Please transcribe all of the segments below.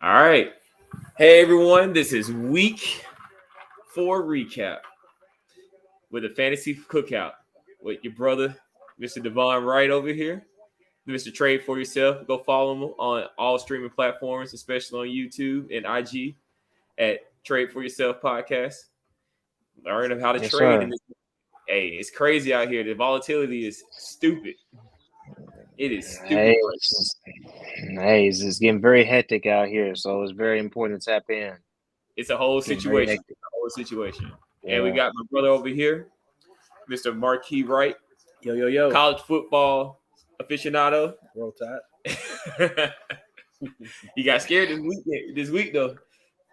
All right. Hey, everyone. This is week 4 recap with a fantasy cookout with your brother, Mr. Devon Wright over here. Mr. Trade for Yourself. Go follow him on all streaming platforms, especially on YouTube and IG at Trade for Yourself Podcast. Learn how to trade. In this. Hey, it's crazy out here. The volatility is stupid. It is stupid. It's getting very hectic out here, so it's very important to tap in. It's a whole situation. Yeah. And we got my brother over here, Mr. Marquis Wright. Yo. College football aficionado. Roll Tide. You got scared this week, though.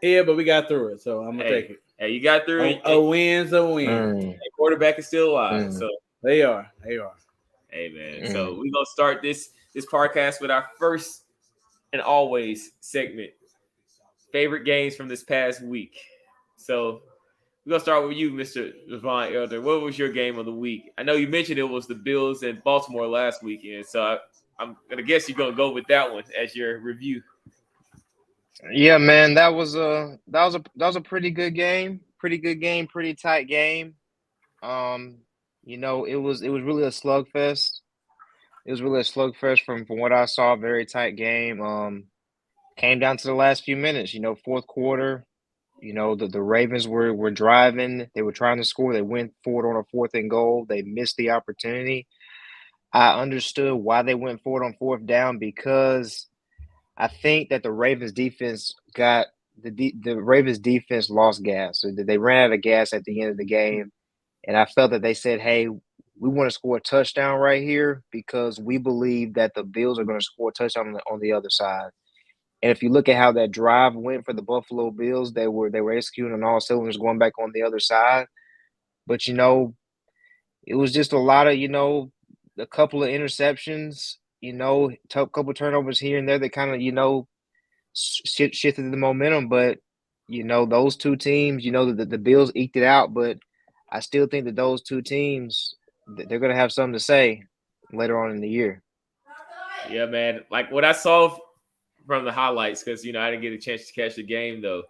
Yeah, but we got through it, so I'm going to take it. Hey, you got through it. A win's a win. The quarterback is still alive. So They are. Hey, man. So we're going to start this podcast with our first and always segment, favorite games from this past week. So we're going to start with you, Mr. Devon Elder. What was your game of the week? I know you mentioned it was the Bills and Baltimore last weekend, so I'm going to guess you're going to go with that one as your review. Yeah, man, that was a pretty good game. Pretty tight game. It was really a slugfest. It was really a slugfest from what I saw. Very tight game. Came down to the last few minutes. Fourth quarter. The Ravens were driving. They were trying to score. They went forward on a 4th and goal. They missed the opportunity. I understood why they went forward on 4th down because I think that the Ravens defense lost gas. So they ran out of gas at the end of the game. And I felt that they said, hey, we want to score a touchdown right here because we believe that the Bills are going to score a touchdown on the other side. And if you look at how that drive went for the Buffalo Bills, they were executing on all cylinders going back on the other side. But, it was just a lot of, a couple of interceptions, a couple turnovers here and there that kind of, shifted the momentum. But, those two teams, the Bills eked it out. But I still think that those two teams, they're going to have something to say later on in the year. Yeah, man. Like what I saw from the highlights, because, I didn't get a chance to catch the game, though.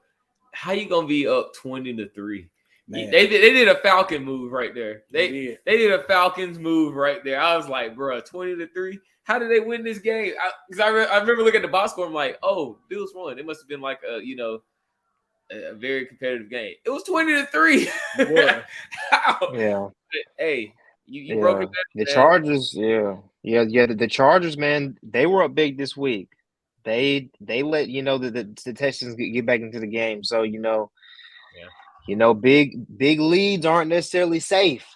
How you going to be up 20-3? Man. They did a Falcon move right there. They did a Falcons move right there. I was like, bro, 20-3? How did they win this game? Because I remember looking at the box score. I'm like, oh, Bills won. It must have been like a very competitive game. It was 20-3. How? Yeah. Hey, you broke it down. The Chargers, the Chargers, man, they were up big this week. They let the Texans get back into the game. So big leads aren't necessarily safe.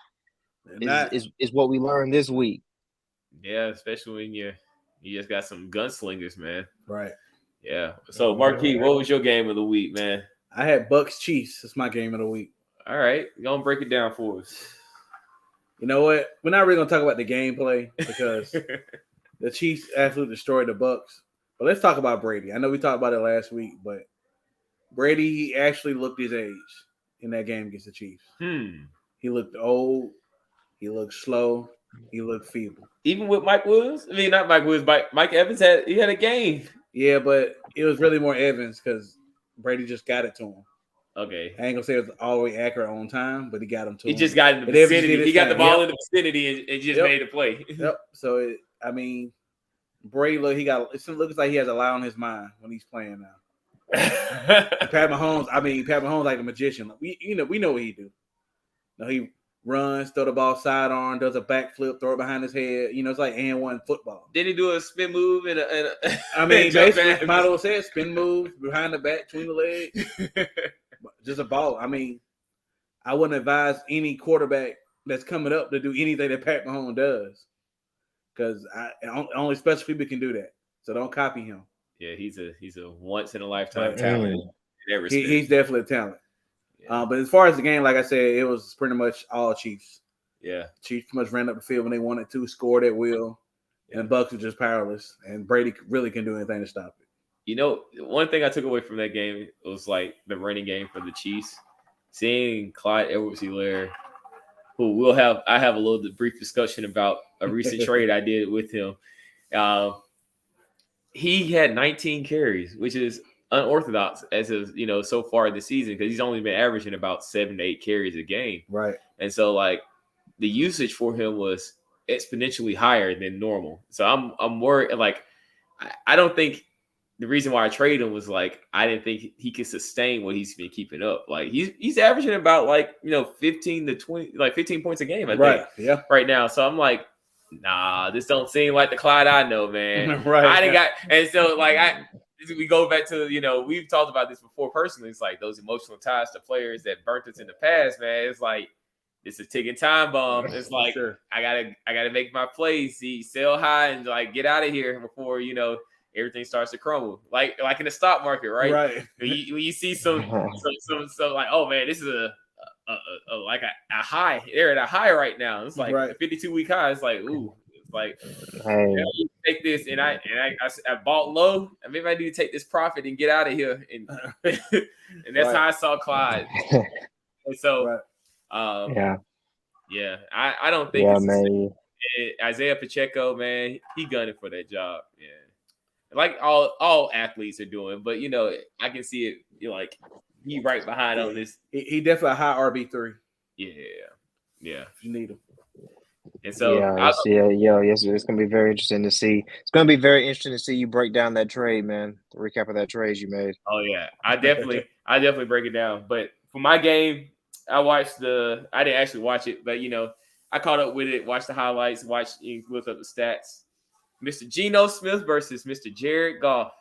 Is what we learned this week. Yeah, especially when you just got some gunslingers, man. Right. Yeah. So Marquis, what was your game of the week, man? I had Bucks Chiefs. That's my game of the week. All right, go and break it down for us. You know what? We're not really gonna talk about the gameplay because the Chiefs absolutely destroyed the Bucks. But let's talk about Brady. I know we talked about it last week, but Brady, he actually looked his age in that game against the Chiefs. He looked old. He looked slow. He looked feeble. Even with Mike Williams? I mean, not Mike Williams, but Mike Evans had a game. Yeah, but it was really more Evans because Brady just got it to him. Okay. I ain't going to say it was all the way accurate on time, but he got him to him. He just got in the vicinity. He got the ball in the vicinity and just made a play. Yep. So, Brady, it looks like he has a lot on his mind when he's playing now. Pat Mahomes like a magician. We know what he do. He runs, throw the ball sidearm, does a backflip, throw it behind his head. It's like and one football. Did he do a spin move basically, might as well say spin move behind the back, between the legs. Just a ball. I wouldn't advise any quarterback that's coming up to do anything that Pat Mahomes does, because only special people can do that. So don't copy him. Yeah, he's a once in a lifetime talent. He's definitely a talent. Yeah. But as far as the game, like I said, it was pretty much all Chiefs. Yeah, Chiefs pretty much ran up the field when they wanted to, scored at will, and the Bucks were just powerless. And Brady really couldn't do anything to stop it. One thing I took away from that game was like the running game for the Chiefs. Seeing Clyde Edwards-Helaire, who I have a little brief discussion about a recent trade I did with him. He had 19 carries, which is unorthodox as of so far this season because he's only been averaging about 7 to 8 carries a game. Right. And so like the usage for him was exponentially higher than normal. So I'm worried. Like I don't think the reason why I traded him was like I didn't think he could sustain what he's been keeping up. Like he's averaging about 15 to 20, like 15 points a game. I think. Yeah. Right now. So I'm like, nah, this don't seem like the Clyde I know, man. Right. I didn't got, and so like we go back to we've talked about this before personally. It's like those emotional ties to players that burnt us in the past, man. It's like it's a ticking time bomb. It's like Sure. I gotta make my plays, sell high, and like get out of here before everything starts to crumble. Like in the stock market, right? Right. When you see some like, oh man, this is a high. They're at a high right now. It's like a 52-week high. It's like, ooh, it's like, hey, take this, and I bought low. Maybe I need to take this profit and get out of here. And and that's how I saw Clyde. And so, I don't think Isaiah Pacheco, man, he gunning for that job. Yeah, like all athletes are doing, but I can see it. Like he right behind on this. He definitely a high RB3. Yeah. If you need him. And so it's gonna be very interesting to see. It's gonna be very interesting to see you break down that trade, man. The recap of that trade you made. Oh yeah, I definitely break it down. But for my game, I didn't actually watch it, but I caught up with it, watched the highlights, looked up the stats. Mr. Geno Smith versus Mr. Jared Goff.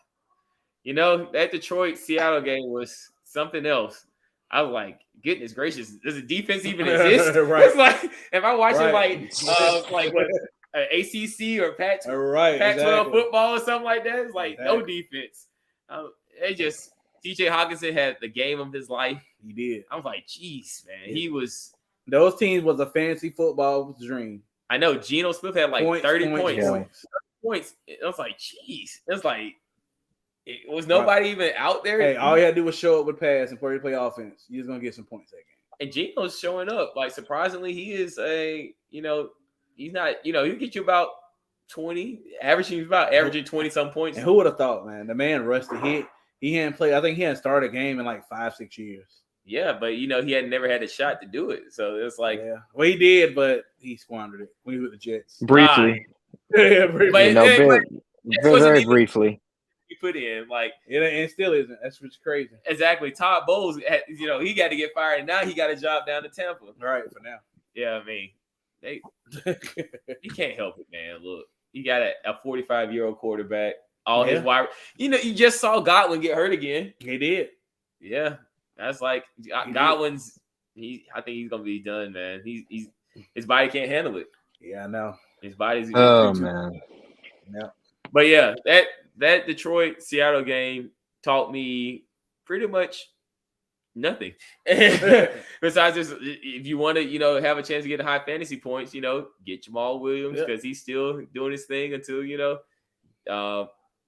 That Detroit-Seattle game was something else. I was like, goodness gracious, does the defense even exist? Right. It's like, am I watching what ACC or Pac-12 football or something like that? It's like no defense. TJ Hawkinson had the game of his life. He did. I was like, geez, man, he was. Those teams was a fantasy football dream. I know Geno Smith had like 30 points. Yeah. 30 points. It was like, geez. It's like, was nobody even out there? Hey, all you had to do was show up with pass and play offense. You're just going to get some points that game. And Geno's showing up. Like, surprisingly, he is he's not, he'll get you about 20, averaging 20-some points. And who would have thought, man? The man rusty hit. He hadn't played. I think he hadn't started a game in like 5-6 years. Yeah, but he had never had a shot to do it. So it's like, well, he did, but he squandered it when he was with the Jets. Briefly. Briefly. Very briefly. He put in like it still isn't. That's what's crazy. Exactly. Todd Bowles, he got to get fired, and now he got a job down in Tampa. Right for now. Yeah, I mean, you can't help it, man. Look, you got a 45-year-old quarterback. His wide. You just saw Godwin get hurt again. He did. Yeah, that's like Godwin's. I think he's gonna be done, man. He's his body can't handle it. Yeah, I know. His body's. Man. Yeah. But yeah, that Detroit-Seattle game taught me pretty much nothing. Besides just if you want to, have a chance to get high fantasy points, get Jamal Williams because he's still doing his thing until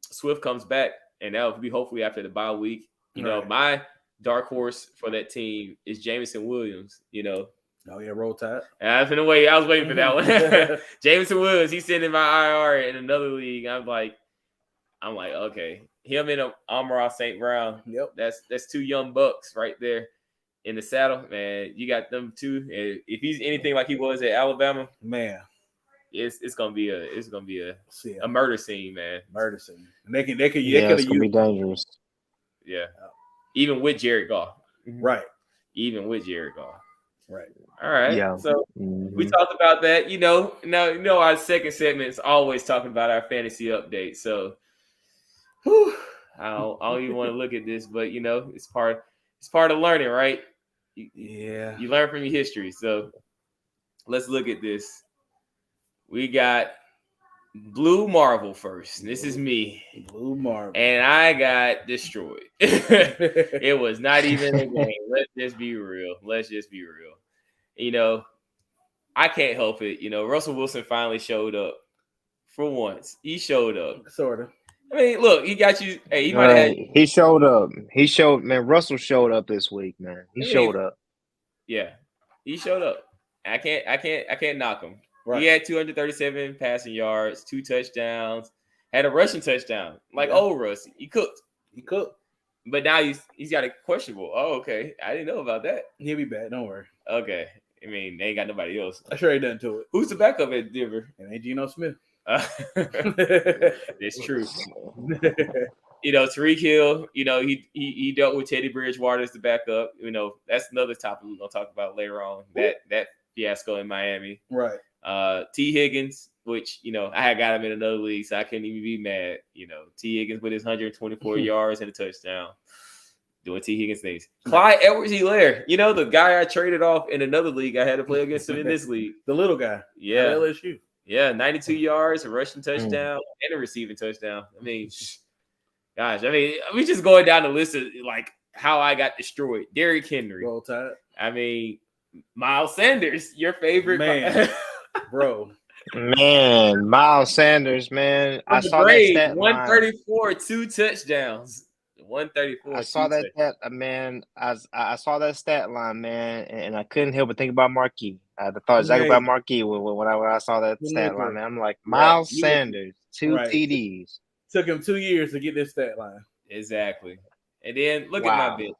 Swift comes back, and that will be hopefully after the bye week. My dark horse for that team is Jameson Williams. Oh yeah, roll tide. I was waiting for that one. Jameson Williams, he's sitting in my IR in another league. I'm like, okay, him and Amon-Ra St. Brown. Yep, that's two young bucks right there in the saddle, man. You got them two. And if he's anything like he was at Alabama, man, it's gonna be a murder scene, man. Murder scene. And it's gonna be dangerous. Yeah, even with Jared Goff. Right. Even with Jared Goff. Right. All right. Yeah. So we talked about that. Now our second segment is always talking about our fantasy update. So I don't even want to look at this, but it's part of learning, right? You learn from your history. So let's look at this. We got Blue Marvel first. This is me. Blue Marvel. And I got destroyed. It was not even a game. Let's just be real. I can't help it. Russell Wilson finally showed up. For once. He showed up. Sort of. I mean, look, he got you. Hey, he might have had. He showed up. Russell showed up this week, man. He showed up. Yeah. He showed up. I can't knock him. Right. He had 237 passing yards, 2 touchdowns, had a rushing touchdown. Like old Russ. He cooked. But now he's got a questionable. Oh, okay. I didn't know about that. He'll be back. Don't worry. Okay. I mean, they ain't got nobody else. I sure ain't done to it. Who's the backup at Denver? It ain't Geno Smith. It's true. Tariq Hill, he dealt with Teddy Bridgewater as the backup. That's another topic we're gonna talk about later on. That fiasco in Miami. Right. T. Higgins, which I had got him in another league, so I couldn't even be mad. T. Higgins with his 124 yards and a touchdown. Doing T. Higgins things. Clyde Edwards-Helaire, the guy I traded off in another league. I had to play against him in this league. The little guy. Yeah. LSU. Yeah, 92 yards, a rushing touchdown, and a receiving touchdown. I mean, gosh, we just going down the list of like how I got destroyed. Derrick Henry. Roll Tide. I mean, Miles Sanders, your favorite man, bro. Man, Miles Sanders, man. I saw that stat 134, 2 touchdowns. 134. I saw that man. I saw that stat line, man, and I couldn't help but think about Marquis. I thought exactly about Marquis when I saw that stat line, man. I'm like, Miles Sanders, 2 TDs. Took him 2 years to get this stat line. Exactly. And then look at my bit.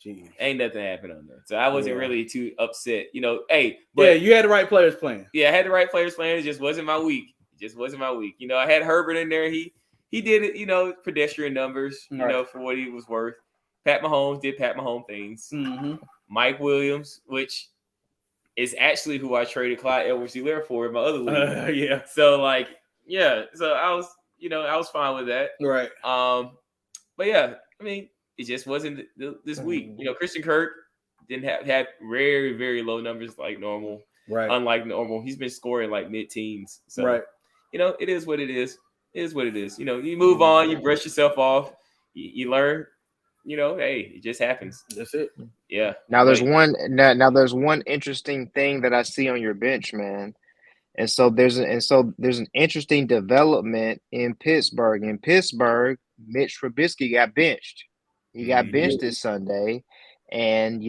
Jeez. Ain't nothing happened on there. So I wasn't really too upset. you had the right players playing. Yeah, I had the right players playing. It just wasn't my week. I had Herbert in there. He did it, pedestrian numbers, for what he was worth. Pat Mahomes did Pat Mahomes things. Mm-hmm. Mike Williams, which is actually who I traded Clyde Edwards-Helaire for in my other league. Yeah. So so I was fine with that. Right. But yeah, it just wasn't this week. Christian Kirk didn't have very, very low numbers like normal. Right. Unlike normal, he's been scoring like mid-teens. So, right. It is what it is. It is what it is. You move on, you brush yourself off, you learn. Hey, it just happens. That's it. Yeah. Now there's one interesting thing that I see on your bench, man. And so there's an interesting development in Pittsburgh. In Pittsburgh, Mitch Trubisky got benched. He got benched this Sunday, and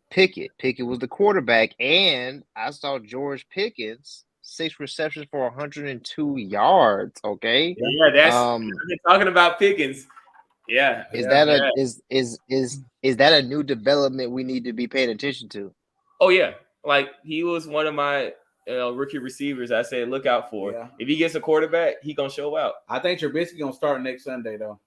Pickett was the quarterback, and I saw George Pickens 6 receptions for 102 yards. Okay. Yeah, that's I've been talking about Pickens. Yeah. Is that a new development we need to be paying attention to? Oh yeah, like he was one of my rookie receivers. I said look out for. Yeah. If he gets a quarterback, he gonna show out. I think Trubisky gonna start next Sunday though.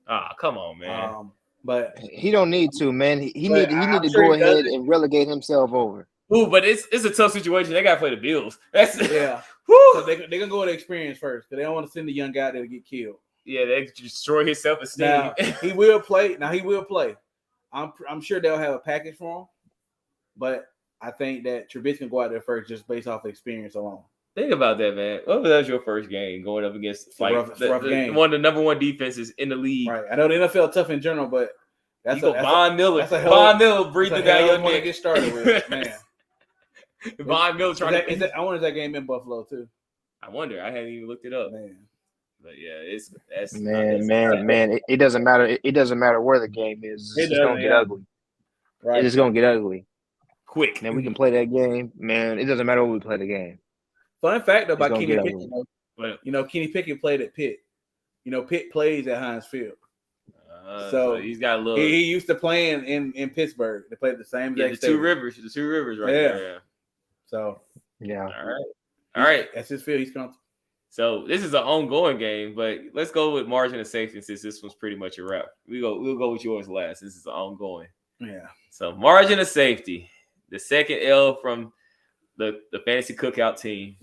Ah, come on, man. But he don't need to, man. He need to go ahead and relegate himself over. Ooh, but it's a tough situation. They gotta play the Bills. That's yeah. So they're gonna go with the experience first because they don't want to send the young guy there to get killed. Yeah, they destroy his self-esteem. Now, he will play. I'm sure they'll have a package for him, but I think that Trubisky can go out there first just based off experience alone. Think about that, man. What if that was your first game going up against rough game. One of the number one defenses in the league? Right. I know the NFL tough in general, but Von Miller. Von Miller breathing down your neck. To get started with, man. Von Miller trying to. I wonder that game in Buffalo too. I wonder. I hadn't even looked it up, man. But yeah, that's man. It doesn't matter. It doesn't matter where the game is. It's gonna get ugly. Right. It's gonna get ugly. Quick. Then we can play that game, man. It doesn't matter where we play the game. Fun fact about Kenny Pickett, Kenny Pickett played at Pitt. Pitt plays at Heinz Field. So he's got a little. He used to playing in Pittsburgh. They played the same. The two rivers right there. Yeah. So yeah. All right. That's his field. He's comfortable. So this is an ongoing game, but let's go with margin of safety since this one's pretty much a wrap. We'll go with yours last. This is ongoing. Yeah. So margin of safety, the second L from the fantasy cookout team.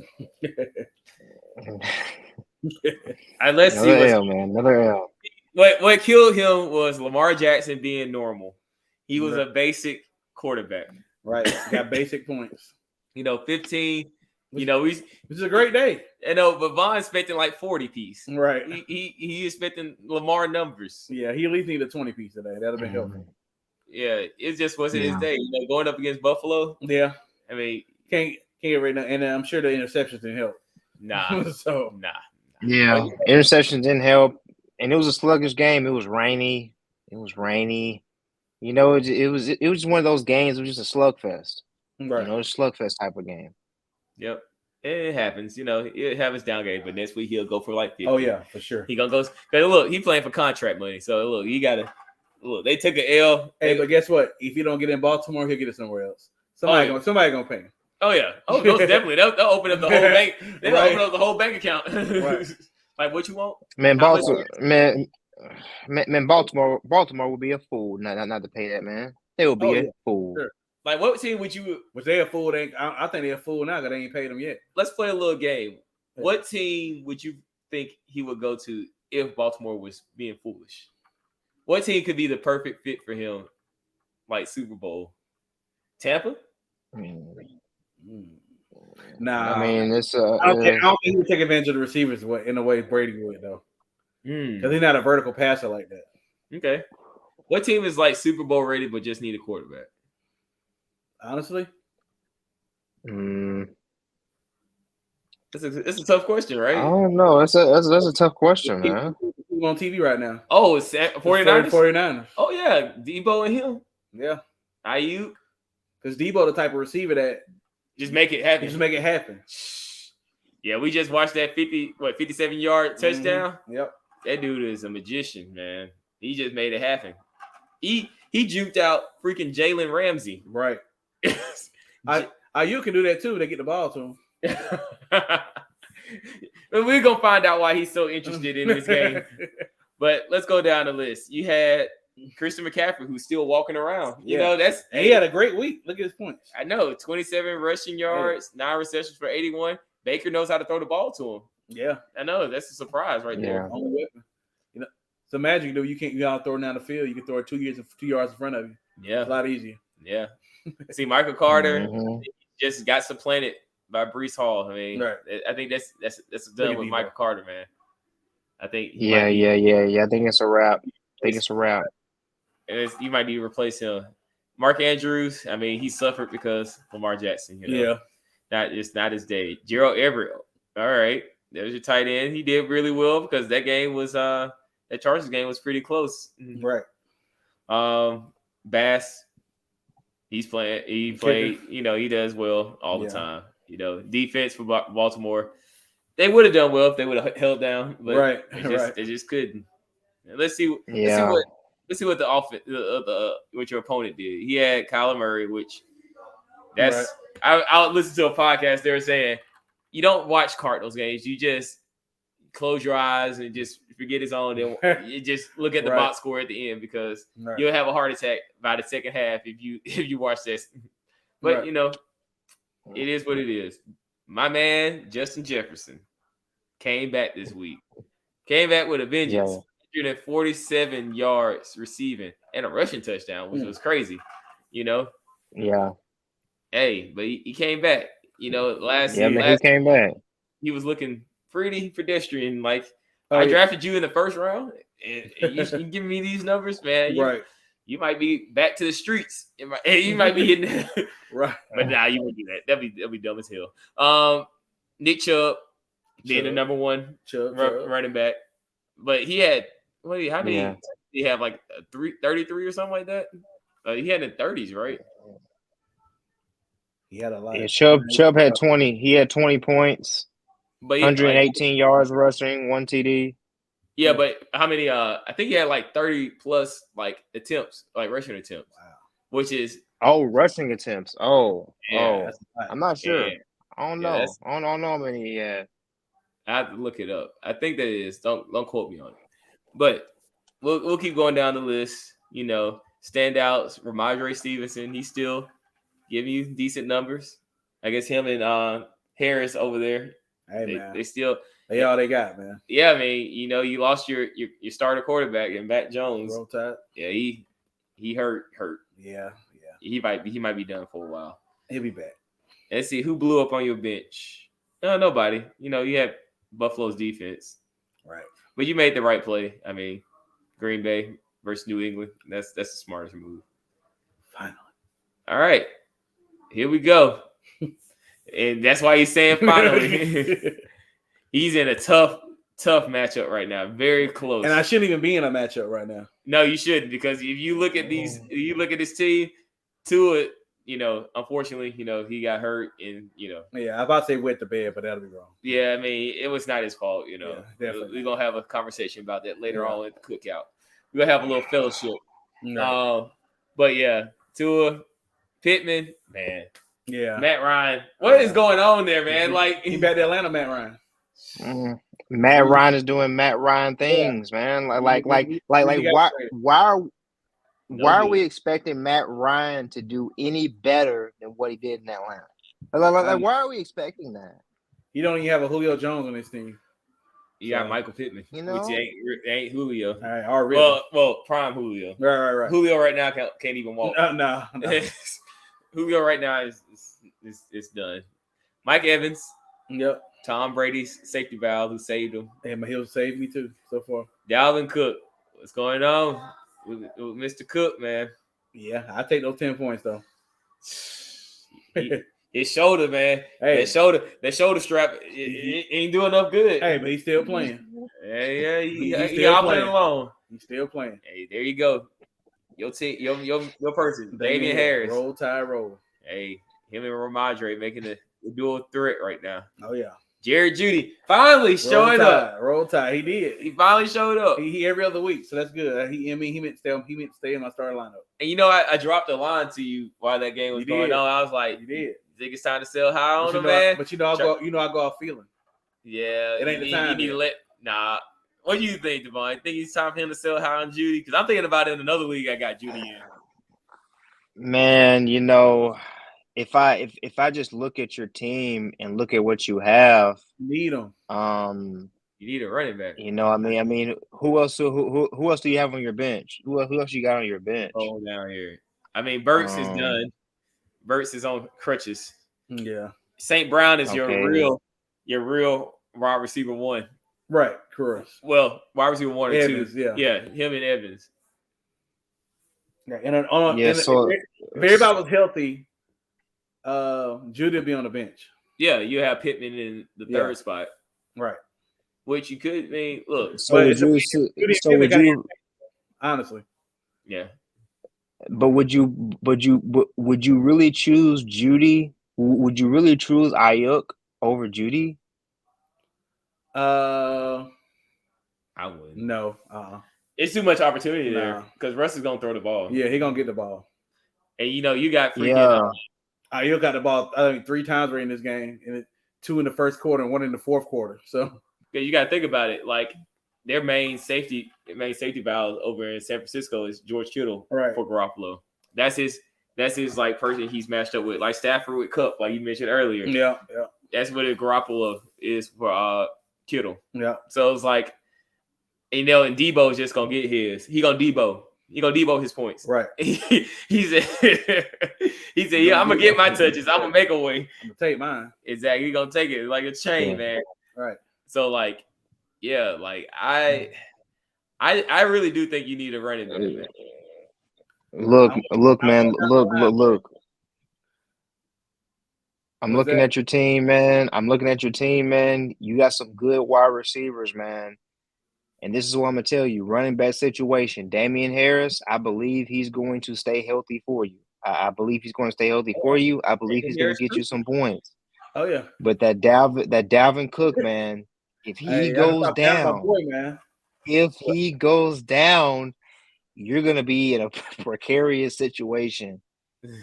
Let's see. Another L. What killed him was Lamar Jackson being normal. He was a basic quarterback. Right. Got basic points. 15. Which is a great day. But Von's expecting like 40 piece. Right. He expecting Lamar numbers. Yeah, he at least needed a 20 piece today. That'd have been helpful. Yeah, it just wasn't his day. Going up against Buffalo. Yeah. Can't get right now. And I'm sure the interceptions didn't help. Nah. Nah. Yeah. Interceptions didn't help. And it was a sluggish game. It was rainy. It was one of those games. It was just a slugfest. Right. A slugfest type of game. Yep. It happens, it happens down game, but next week he'll go for like 50. Oh yeah, for sure. He gonna go. Cause look, he playing for contract money. So look, you gotta look. They took an L. Hey, but guess what? If you don't get in Baltimore, he'll get it somewhere else. Somebody gonna pay him. Oh yeah. Oh, those definitely. They'll open up the whole bank. They'll Right. open up the whole bank account. Right. Like what you want? Man, How much- Baltimore would be a fool not to pay that, man. They would be a fool. Sure. Like what team would you? Which they a fool. I think they're a fool now because they ain't paid them yet. Let's play a little game. What team would you think he would go to if Baltimore was being foolish? What team could be the perfect fit for him, like Super Bowl? Tampa? Nah, I mean, it's I don't think he would take advantage of the receivers in the way Brady would though, because he's not a vertical passer like that. Okay. What team is like Super Bowl ready but just need a quarterback? Honestly, It's a tough question, right? I don't know. That's a tough question, man. Who's on TV right now? Oh, it's 49ers? 49ers. Oh, yeah. Debo and him. Yeah, Ayuk. because Debo the type of receiver that Just make it happen. just make it happen. Yeah, we just watched that 57-yard touchdown. Yep. That dude is a magician, man. He just made it happen. He juked out freaking Jalen Ramsey. Right. You can do that too. They get the ball to him. But we're gonna find out why he's so interested in this game. But let's go down the list. You had Christian McCaffrey, who's still walking around. You know, and he had a great week. Look at his points. I know, 27 rushing yards, 9 receptions for 81. Baker knows how to throw the ball to him. Yeah, I know that's a surprise right there. Only weapon. So imagine you gotta throw it down the field. You can throw it 2 yards in front of you. Yeah, It's a lot easier. yeah. See, Michael Carter just got supplanted by Breece Hall. I mean, I think that's done with Michael Carter, man. I think. Yeah. I think it's a wrap. You might need to replace him. Mark Andrews. I mean, he suffered because Lamar Jackson. Not his day. Gerald Everett. All right, there's your tight end. He did really well because that game was that Chargers game was pretty close. Right. Bass. He's playing. He played. He does well all the time. Defense for Baltimore. They would have done well if they would have held down, but they just couldn't. Let's see. Let's see what the offense, what your opponent did. He had Kyler Murray, which that's. I listened to a podcast. They were saying you don't watch Cardinals games. You just close your eyes and just forget it's on. And you just look at the box score at the end because you'll have a heart attack by the second half if you watch this. But it is what it is. My man Justin Jefferson came back this week. Came back with a vengeance. 147 yards receiving and a rushing touchdown, which was crazy. Yeah. Hey, but he came back. He came back. He was looking pretty pedestrian. Like I drafted you in the first round, and you giving me these numbers, man. You might be back to the streets. You might be hitting right. But nah, you wouldn't do that. That'd be dumb as hell. Nick Chubb being the number one running back, but he had how many? Did he have like 33 or something like that? He had in the 30s, right? He had a lot. Yeah, Chubb had 20. He had 20 points, but 118 yards rushing, 1 TD. Yeah, but how many? I think he had like 30 plus attempts, rushing attempts. Wow. Which is rushing attempts. I'm not sure. Yeah. I don't know. I don't know how many he had. I have to look it up. I think that is. Don't quote me on it. But we'll keep going down the list. Standouts. Ramondre Stevenson. He's still giving you decent numbers. I guess him and Harris over there. Hey, man. They still. They all they got, man. Yeah, I mean, you lost your starter quarterback and Matt Jones. Roll Tide. Yeah, he hurt. Yeah. He might be done for a while. He'll be back. Let's see who blew up on your bench. No, nobody. You have Buffalo's defense, right? But you made the right play. I mean, Green Bay versus New England. That's the smartest move. Finally. All right, here we go. And that's why he's saying finally. He's in a tough matchup right now. Very close. And I shouldn't even be in a matchup right now. No, you shouldn't, because if you look at this team, Tua unfortunately, he got hurt, and Yeah, I'm about to say wet the bed, but that'll be wrong. yeah, I mean, it was not his fault. Yeah, definitely. We're gonna have a conversation about that later Yeah. on at the cookout. We're gonna have a little fellowship. Right. But yeah, Tua, Pittman, man, Yeah. Matt Ryan, what is going on there, man? Like he back to Atlanta, Matt Ryan. Matt Ryan is doing Matt Ryan things, man. Why are we expecting Matt Ryan to do any better than what he did in Atlanta? Like why are we expecting that? You don't even have a Julio Jones on this team. You got Michael Pittman, which ain't Julio. All right, already. Well, prime Julio. Right. Julio right now can't even walk. No. Julio right now is done. Mike Evans. Yep. Tom Brady's safety valve who saved him. And he'll save me too so far. Dalvin Cook. What's going on with Mr. Cook, man? Yeah, I take those 10 points though. His shoulder, man. Hey. That shoulder strap it ain't doing enough good. Hey, but he's still playing. Yeah, he's still playing alone. He's still playing. Hey, there you go. Your team, your person, Damian Harris. Roll Tide roll. Hey, him and Ramadre making a dual threat right now. Oh yeah. Jared Jeudy finally showing up. Roll Tide. He did. He finally showed up. He every other week, so that's good. He meant to stay in my starting lineup. And I dropped a line to you while that game was going on. I was like, you did. Think it's time to sell high on him, man. But I go off feeling. Yeah, it ain't the time. You need to let. Nah. What do you think, Devon? You think it's time for him to sell high on Jeudy? Because I'm thinking about it in another league. I got Jeudy in. Man, if I just look at your team and look at what you have, you need them. You need a running back. I mean, who else do you have on your bench? Who else you got on your bench? Oh, down here. I mean, Burks is done. Burks is on crutches. Yeah. St. Brown is your real wide receiver one. Right, correct. Well, wide receiver one or Evans, two. Yeah, him and Evans. Yeah, if everybody was healthy, Jeudy would be on the bench. Yeah, you have Pittman in the third spot. Right. Which you could look. Honestly. Yeah. But would you really choose Jeudy? Would you really choose Ayuk over Jeudy? I wouldn't. No. It's too much opportunity there because Russ is gonna throw the ball. Yeah, he's gonna get the ball. And you got freaking Ayuk got the ball, I think 3 times in this game, and 2 in the first quarter and 1 in the fourth quarter. So you got to think about it. Like their main safety valve over in San Francisco is George Kittle for Garoppolo. That's his like person he's matched up with, like Stafford with Kupp, like you mentioned earlier. Yeah. That's what Garoppolo is for Kittle. Yeah. So it's like, and Debo is just gonna get his. He gonna Debo his points. Right. he said, yeah, I'm gonna get my touches. I'm gonna make a way. I'm gonna take mine. Exactly. He's gonna take it like a chain, man. Right. So like, yeah, like I really do think you need a running back. Man. Look, man. Look. I'm looking at your team, man. You got some good wide receivers, man. And this is what I'm going to tell you. Running back situation. Damian Harris, I believe he's going to stay healthy for you. I believe he's going to stay healthy for you. I believe he's going to get you some points. Oh, yeah. But that Dalvin Cook, man, if he goes down, you're going to be in a precarious situation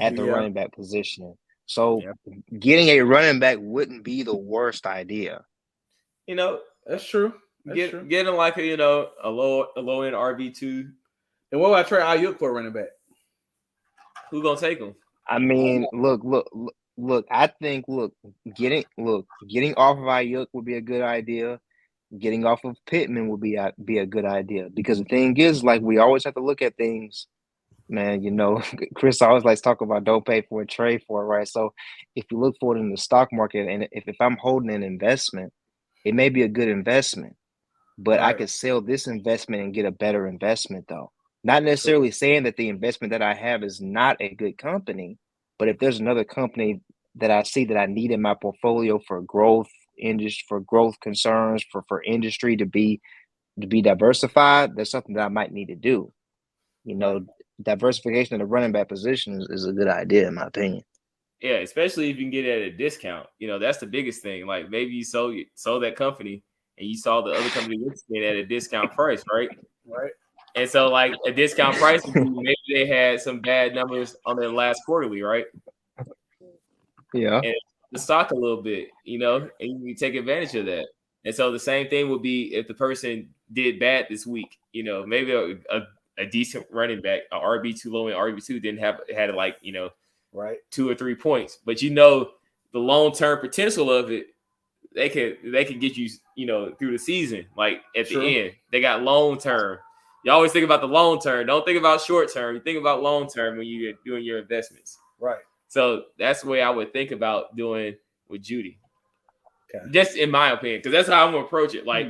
at the running back position. So getting a running back wouldn't be the worst idea. That's true. Getting like a low end RB2. And what would I trade Ayuk for a running back? Who gonna take him? I mean, look. I think getting off of Ayuk would be a good idea. Getting off of Pittman would be a good idea, because the thing is, like, we always have to look at things, man. Chris always likes to talk about don't pay for a trade for it, right? So if you look for it in the stock market, and if I'm holding an investment, it may be a good investment. But I could sell this investment and get a better investment, though. Not necessarily saying that the investment that I have is not a good company, but if there's another company that I see that I need in my portfolio for growth, for growth concerns, for industry to be diversified, there's something that I might need to do. diversification of the running back position is a good idea, in my opinion. Yeah, especially if you can get it at a discount. That's the biggest thing. Like maybe you sold that company and you saw the other company listed at a discount price, right? Right. And so like a discount price would be maybe they had some bad numbers on their last quarterly, right? Yeah. And the stock a little bit, and you take advantage of that. And so the same thing would be if the person did bad this week, maybe a decent running back, a RB2 low and RB2 didn't had like, right, 2 or 3 points, but the long-term potential of it, they can get you, through the season. Like at the end, they got long-term. You always think about the long-term. Don't think about short-term. You think about long-term when you're doing your investments. Right. So that's the way I would think about doing with Judy. Okay. Just in my opinion, because that's how I'm gonna approach it. Like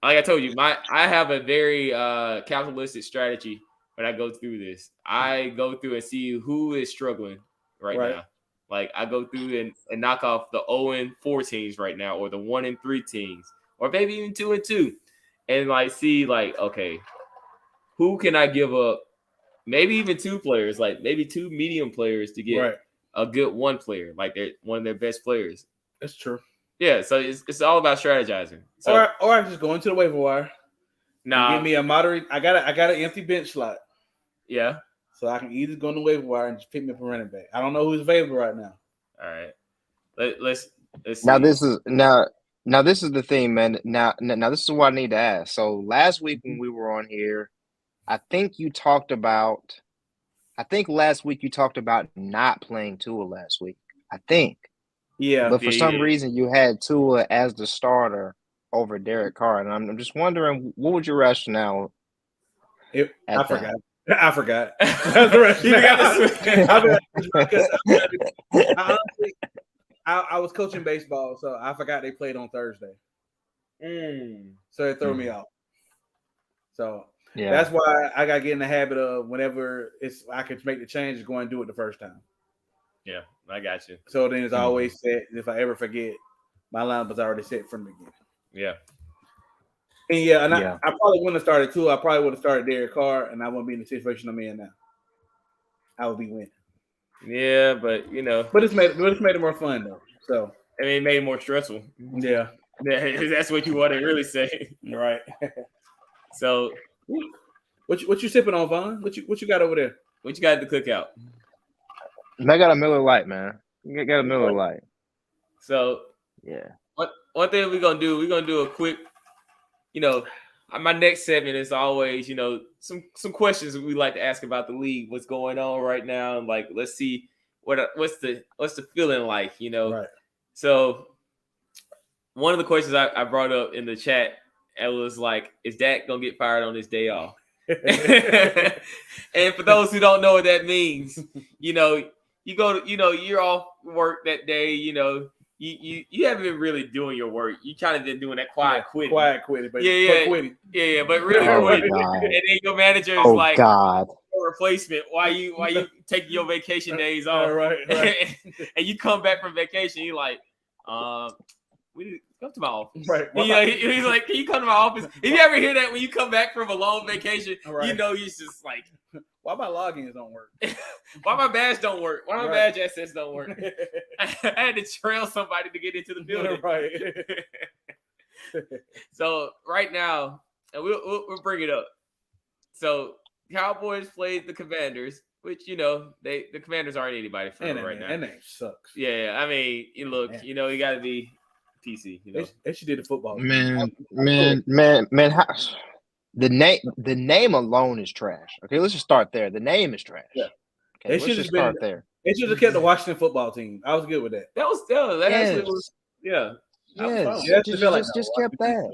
I told you, I have a very capitalistic strategy when I go through this. I go through and see who is struggling right now. Like I go through and knock off the 0-4 teams right now, or the 1-3 teams, or maybe even 2-2, and like see like, okay, who can I give up? Maybe even 2 players, like maybe 2 medium players to get a good 1 player, like they're one of their best players. That's true. Yeah, so it's all about strategizing. So, or I just go into the waiver wire. Nah, give me a moderate. I got an empty bench slot. Yeah. So I can either go in the waiver wire and just pick me up a running back. I don't know who's available right now. All right. Let's see. Now this is the thing, man. Now this is what I need to ask. So last week when we were on here, I think last week you talked about not playing Tua last week. I think. Yeah. But for some reason you had Tua as the starter over Derek Carr. And I'm just wondering, what was your rationale? I forgot. I was coaching baseball, so I forgot they played on Thursday. So it threw me off. So that's why I got to get in the habit of whenever I can make the change, go and do it the first time. Yeah, I got you. So then it's always set. If I ever forget, my lineup was already set from the beginning. Yeah. And I probably wouldn't have started Tua. I probably would have started Derek Carr, and I wouldn't be in the situation I'm in now. I would be winning. Yeah, but But it's made it more fun though. So I mean, it made it more stressful. Yeah. That's what you want to really say. Right. So what you sipping on, Vaughn? What you got over there? What you got at the cookout? I got a Miller Lite, man. I got a Miller Lite. So yeah. One thing we're gonna do a quick, my next segment is always, some questions we like to ask about the league, what's going on right now, and like let's see what's the feeling like, Right. So one of the questions I brought up in the chat, it was like, is Dak gonna get fired on his day off? And for those who don't know what that means, you go to, you're off work that day, you haven't been really doing your work. You kind of been doing that quiet quitting. Quiet quitting, but quitting. Yeah, but really quitting. And then your manager is like, God. Replacement. Why you taking your vacation days off? Right. And you come back from vacation, you're like, come to my office. Right. He's like, can you come to my office? If you ever hear that when you come back from a long vacation, you're just like, why my logins don't work? Why my badge don't work? Why my badge access don't work? I had to trail somebody to get into the building. Right. So right now, and we'll bring it up. So Cowboys played the Commanders, which the Commanders aren't anybody for them right now. That name sucks. Yeah. I mean, you got to be PC. They should do the football. Man. The name alone is trash. Okay, let's just start there. The name is trash. Yeah. Okay, let's just start there. They should have kept the Washington football team. I was good with that. Actually was Just kept that.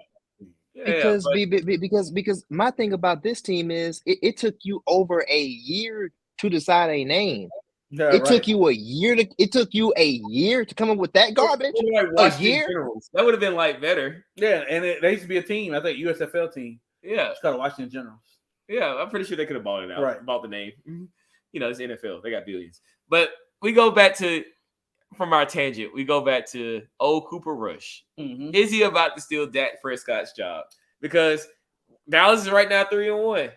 Because my thing about this team is it took you over a year to decide a name. Yeah, it took you a year to come up with that garbage. A year? That would have been like better. Yeah, and they used to be a team. I think USFL team. Yeah, it's called Washington Generals. Yeah, I'm pretty sure they could have bought it out. Right, bought the name. It's NFL. They got billions. But we go back from our tangent. We go back to old Cooper Rush. Mm-hmm. Is he about to steal Dak Prescott's job? Because Dallas is right now 3-1.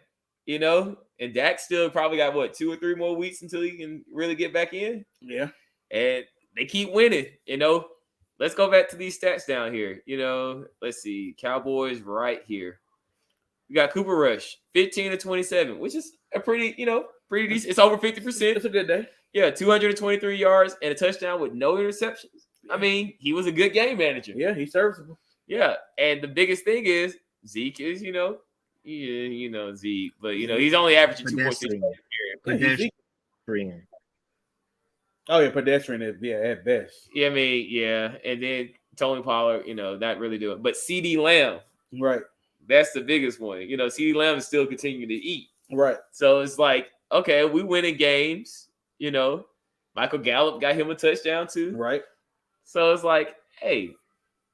you know, and Dak still probably got what 2 or 3 more weeks until he can really get back in. Yeah. And they keep winning, you know. Let's go back to these stats down here. You know, let's see. Cowboys right here. We got Cooper Rush, 15 to 27, which is a pretty, you know, pretty decent. It's over 50%. It's a good day. Yeah, 223 yards and a touchdown with no interceptions. I mean, he was a good game manager. Yeah, he's serviceable. Yeah, and the biggest thing is Zeke is, you know, Zeke, but you know, he's only averaging 2.6. Pedestrian. Oh yeah, pedestrian is at best. Yeah, I mean, yeah, and then Tony Pollard, you know, not really doing, but CD Lamb, Right. that's the biggest one. You know, CD Lamb is still continuing to eat. Right. So it's like, okay, we winning games. You know, Michael Gallup got him a touchdown too. Right. So it's like, hey,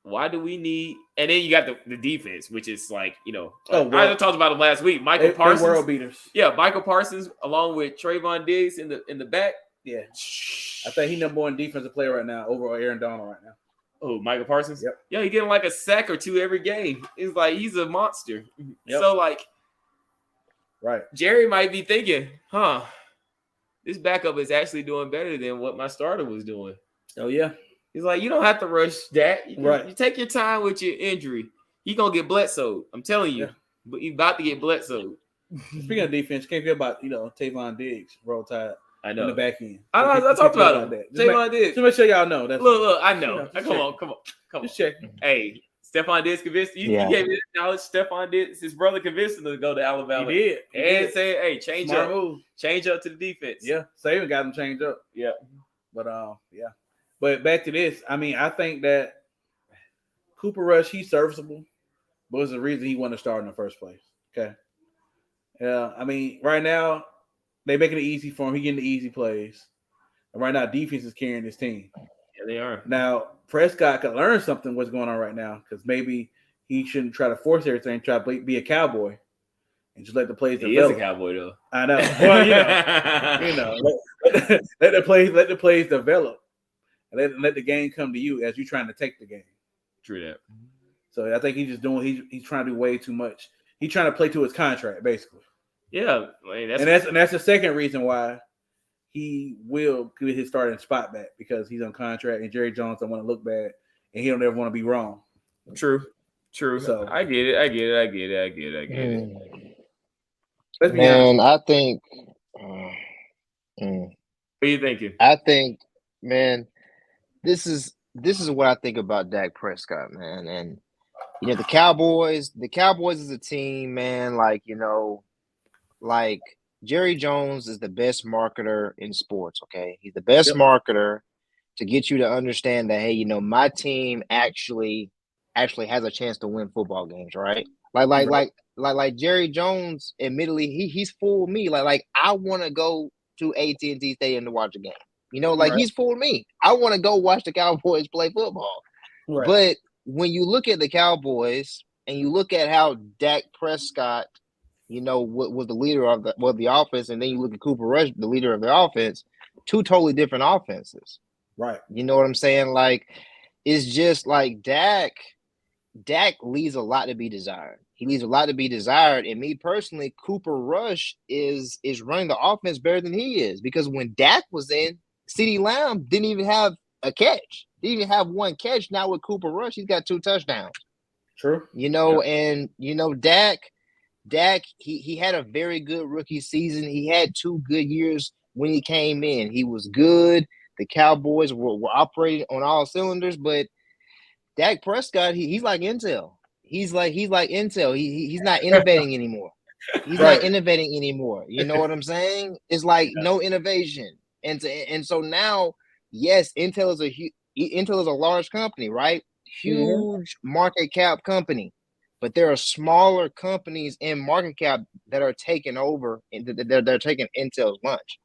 why do we need? And then you got the defense, which is like, you know, I talked about it last week. Michael Parsons, world beaters. Yeah, Michael Parsons, along with Trayvon Diggs in the back. Yeah, I think he number one defensive player right now over Aaron Donald right now. Oh, Michael Parsons. Yep. Yeah, he getting like a sack or 2 every game. It's like he's a monster. Yep. So like, right, Jerry might be thinking, this backup is actually doing better than what my starter was doing. Oh yeah. He's like, you don't have to rush that. Right. You take your time with your injury. He gonna get Bledsoe. I'm telling you. Yeah. But he's about to get Bledsoe. Speaking of defense, can't forget about Tavon Diggs, Roll Tide. I know. In the back end. I talked about him. Tavon Diggs. Just make sure y'all know. Look, I know. Come on. Just checking. Hey, Stephon Diggs convinced you. Yeah. You gave me that knowledge. Stephon Diggs, his brother convinced him to go to Alabama. He did. And say, hey, change Smart up. move. Change up to the defense. Yeah. Saban got him changed up. Yeah. But yeah. But back to this. I mean, I think that Cooper Rush, he's serviceable, but it's the reason he wanted to start in the first place. Okay. Yeah. I mean, right now, they making it easy for him. He getting the easy plays. And right now, defense is carrying this team. Yeah, they are. Now, Prescott could learn something what's going on right now because maybe he shouldn't try to force everything, try to be a cowboy and just let the plays develop. He is a cowboy, though. I know. Well, let the plays develop and let the game come to you as you're trying to take the game. True that. So I think he's just doing. He's trying to do way too much. He's trying to play to his contract, basically. Yeah, that's the second reason why he will get his starting spot back because he's on contract and Jerry Jones don't want to look bad and he don't ever want to be wrong. True. So I get it. Let's be Man, honest. I think. What are you thinking? I think, man, this is what I think about Dak Prescott, man. And the Cowboys is a team, man, like Jerry Jones is the best marketer in sports, okay? He's the best marketer to get you to understand that, hey, my team actually has a chance to win football games, right? Like Jerry Jones, admittedly, he's fooled me. Like I want to go to AT&T Stadium to watch a game. He's fooled me. I want to go watch the Cowboys play football. Right. But when you look at the Cowboys and you look at how Dak Prescott, was the leader of the offense, and then you look at Cooper Rush, the leader of the offense, 2 totally different offenses. Right. You know what I'm saying? Like, it's just like Dak leaves a lot to be desired. He leaves a lot to be desired. And me personally, Cooper Rush is running the offense better than he is. Because when Dak was in, CeeDee Lamb didn't even have a catch. Didn't even have 1 catch. Now with Cooper Rush, he's got 2 touchdowns. True. And Dak, he had a very good rookie season. He had 2 good years when he came in. He was good. The Cowboys were operating on all cylinders, but Dak Prescott, he's like Intel. He's like Intel. He's not innovating anymore. He's not innovating anymore. You know what I'm saying? It's like no innovation. And so now, yes, Intel is a large company, right? Huge market cap company. But there are smaller companies in market cap that are taking over, they're taking Intel's lunch.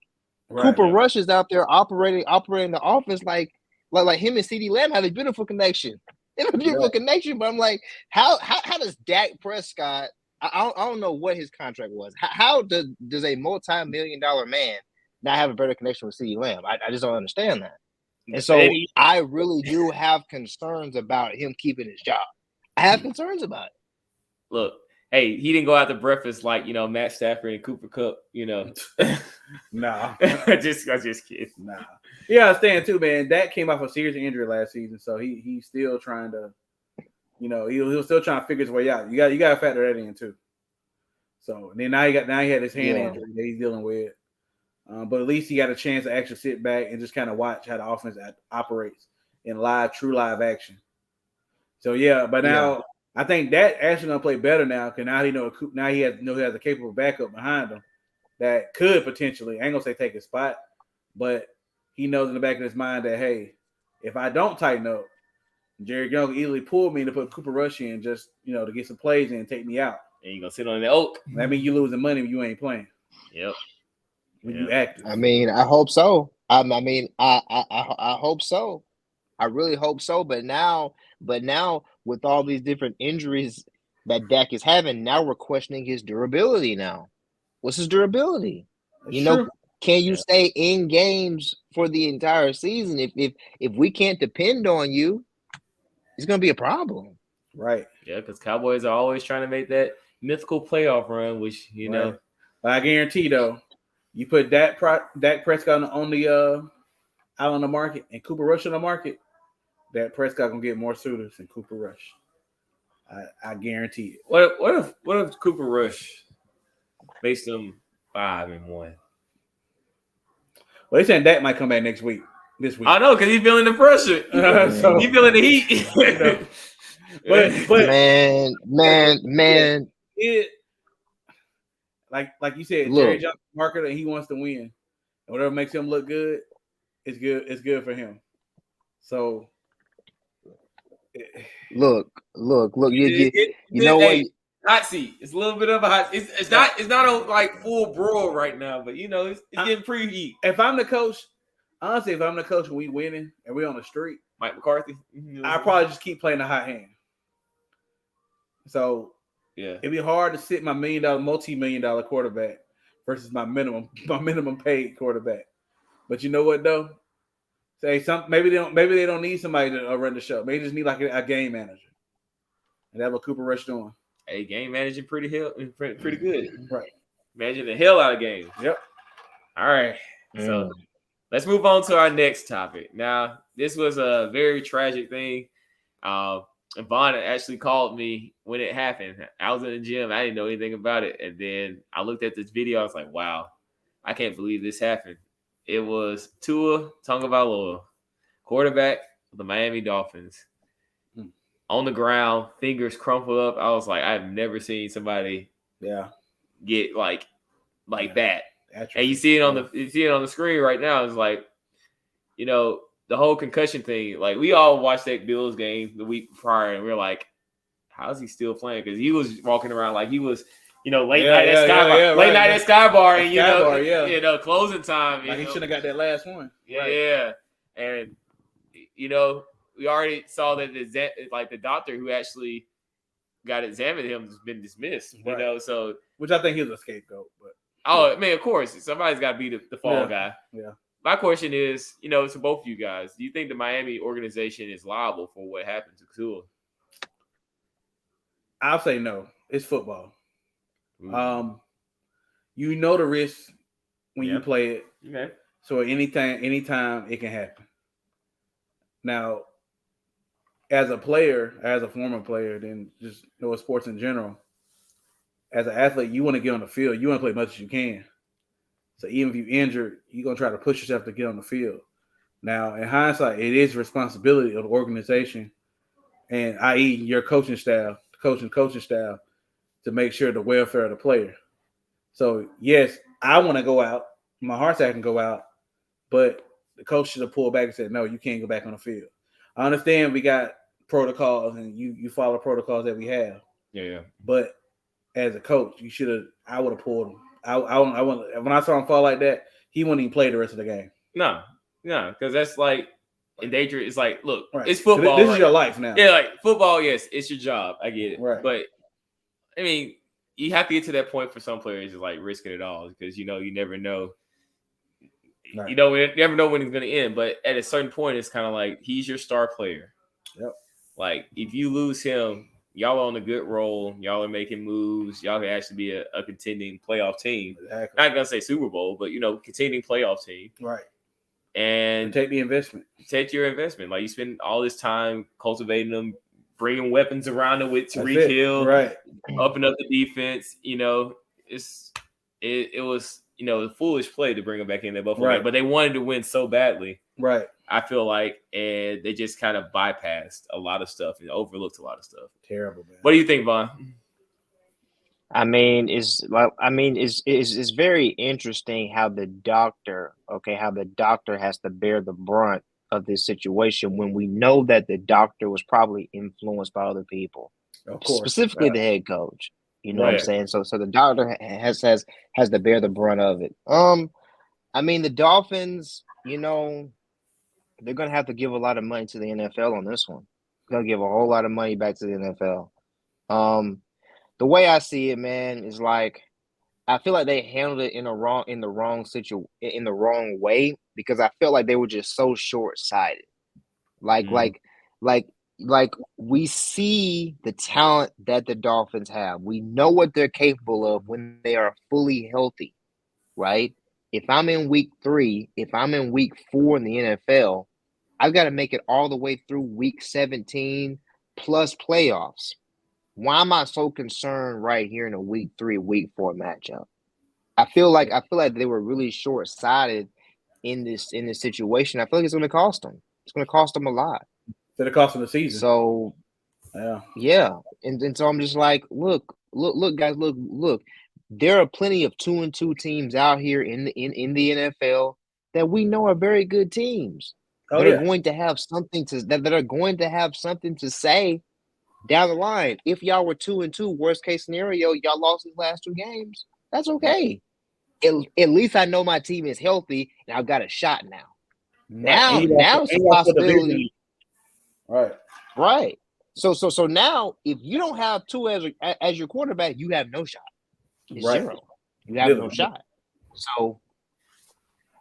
Right. Cooper Rush is out there operating the offense like him and CeeDee Lamb have a beautiful connection. They have a beautiful connection, but I'm like, how does Dak Prescott? I don't know what his contract was. How does a multi-million-dollar man not have a better connection with CeeDee Lamb? I just don't understand that. And so I really do have concerns about him keeping his job. I have concerns about it. Look, Hey, he didn't go out to breakfast like Matt Stafford and Cooper Kupp. Nah. I just kidding. Nah. Yeah, I understand too, man. Dak came off a serious injury last season, so he's still trying to, he was still trying to figure his way out. You got to factor that in too. So and then now he had his hand injury that he's dealing with, but at least he got a chance to actually sit back and just kind of watch how the offense operates in true live action. So but now I think that actually gonna play better now because now he has a capable backup behind him that could potentially, I ain't gonna say take his spot, but he knows in the back of his mind that, hey, if I don't tighten up, Jerry Jones can easily pull me to put Cooper Rush in just, to get some plays in and take me out. And you're going to sit on the oak. That means you losing money when you ain't playing. Yep. When you active. I mean, I hope so. I hope so. I really hope so. But now with all these different injuries that Dak is having, now we're questioning his durability now. What's his durability? True. Can you stay in games for the entire season? If we can't depend on you, it's gonna be a problem. Right. Yeah, because Cowboys are always trying to make that mythical playoff run, which know. But I guarantee though, you put Dak Prescott on the out on the market and Cooper Rush on the market, Dak Prescott gonna get more suitors than Cooper Rush. I guarantee it. What if Cooper Rush makes them 5-1? Well, they saying Dak might come back this week. I know because he's feeling the pressure. So he's feeling the heat. But man. Like you said, Jerry Jones marketer and he wants to win. And whatever makes him look good, it's good. It's good for him. So look. You know what? Hot seat. It's a little bit of a hot. It's not a like full brawl right now, but it's getting preheat. If I'm the coach, honestly, and we winning and we on the street, Mike McCarthy, I probably just keep playing the hot hand. So it'd be hard to sit my multi-million-dollar quarterback versus my minimum paid quarterback. But you know what though? Maybe they don't need somebody to run the show. Maybe they just need like a game manager, and that's what Cooper Rush doing. Hey, game managing pretty good. Right. Managing the hell out of games. Yep. All right. So let's move on to our next topic. Now, this was a very tragic thing. Vaughn actually called me when it happened. I was in the gym. I didn't know anything about it. And then I looked at this video. I was like, wow, I can't believe this happened. It was Tua Tagovailoa, quarterback of the Miami Dolphins. On the ground, fingers crumpled up. I was like, I've never seen somebody get like that. And you see it on the screen right now. It's like, the whole concussion thing. Like we all watched that Bills game the week prior, and we were like, how is he still playing? Because he was walking around like he was, late night at Sky Bar, and closing time. Like he should have got that last one. Yeah. And we already saw that the doctor who actually got examined him has been dismissed. So which I think he was a scapegoat. But of course, somebody's got to be the fall guy. Yeah. My question is, to both of you guys, do you think the Miami organization is liable for what happened to Tua? I'll say no. It's football. Mm-hmm. The risk when you play it. Okay. So anytime it can happen. Now, as a player, as a former player, then just sports in general, as an athlete, you want to get on the field. You want to play as much as you can. So even if you're injured, you're going to try to push yourself to get on the field. Now, in hindsight, it is responsibility of the organization and i.e. your coaching staff, coaching staff, to make sure the welfare of the player. So, yes, I want to go out. My heart's I can go out, but the coach should have pulled back and said, no, you can't go back on the field. I understand we got protocols and you follow protocols that we have. Yeah. But as a coach, I would have pulled him. When I saw him fall like that, he wouldn't even play the rest of the game. No, because that's like endanger. It's like, look, It's football. This is your life now. Yeah, like football, yes, it's your job. I get it. Right. But I mean, you have to get to that point for some players is like risking it all because you never know. Right. You never know when it's going to end. But at a certain point, it's kind of like he's your star player. Yep. Like if you lose him, y'all are on a good roll. Y'all are making moves. Y'all can actually be a contending playoff team. Exactly. Not gonna say Super Bowl, but contending playoff team. Right. And take the investment. Take your investment. Like you spend all this time cultivating them, bringing weapons around them with Tariq Hill, right? Upping up the defense. It was a foolish play to bring them back in there, both right. But they wanted to win so badly, right? I feel like, and they just kind of bypassed a lot of stuff and overlooked a lot of stuff. Terrible, man. What do you think, Vaughn? It's very interesting how the doctor has to bear the brunt of this situation when we know that the doctor was probably influenced by other people, of course, specifically the head coach. You know what I'm saying? So the doctor has to bear the brunt of it. The Dolphins, they're gonna have to give a lot of money to the NFL on this one. They're gonna give a whole lot of money back to the NFL. The way I see it, man, is like I feel like they handled it in the wrong way because I felt like they were just so short-sighted. Like we see the talent that the Dolphins have. We know what they're capable of when they are fully healthy, right? If I'm in week 3, if I'm in week 4 in the NFL, I've got to make it all the way through week 17 plus playoffs. Why am I so concerned right here in a week 3, week 4 matchup? I feel like they were really short-sighted in this situation. I feel like it's going to cost them. It's going to cost them a lot. It's going to cost them the season. So, yeah. And so I'm just like, look, guys, look. There are plenty of 2-2 teams out here in the NFL that we know are very good teams. That are going to have something to say down the line. If y'all were 2-2, worst case scenario, y'all lost these last 2 games. That's okay. At least I know my team is healthy and I've got a shot now. Now it's a possibility. Right. So now, if you don't have Tua as your quarterback, you have no shot. It's zero. You have no shot. So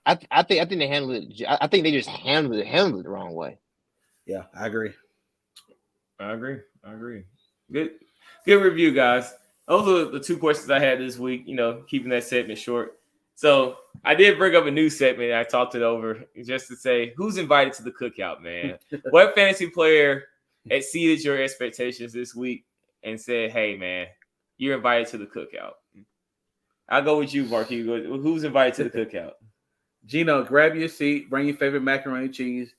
I think they handled it. I think they just handled it the wrong way. Yeah, I agree. Good review, guys. Those are the 2 questions I had this week. Keeping that segment short. So I did bring up a new segment. I talked it over just to say who's invited to the cookout, man. What fantasy player exceeded your expectations this week and said, "Hey, man, you're invited to the cookout"? I'll go with you, Marky. Who's invited to the cookout? Gino, grab your seat, bring your favorite macaroni and cheese,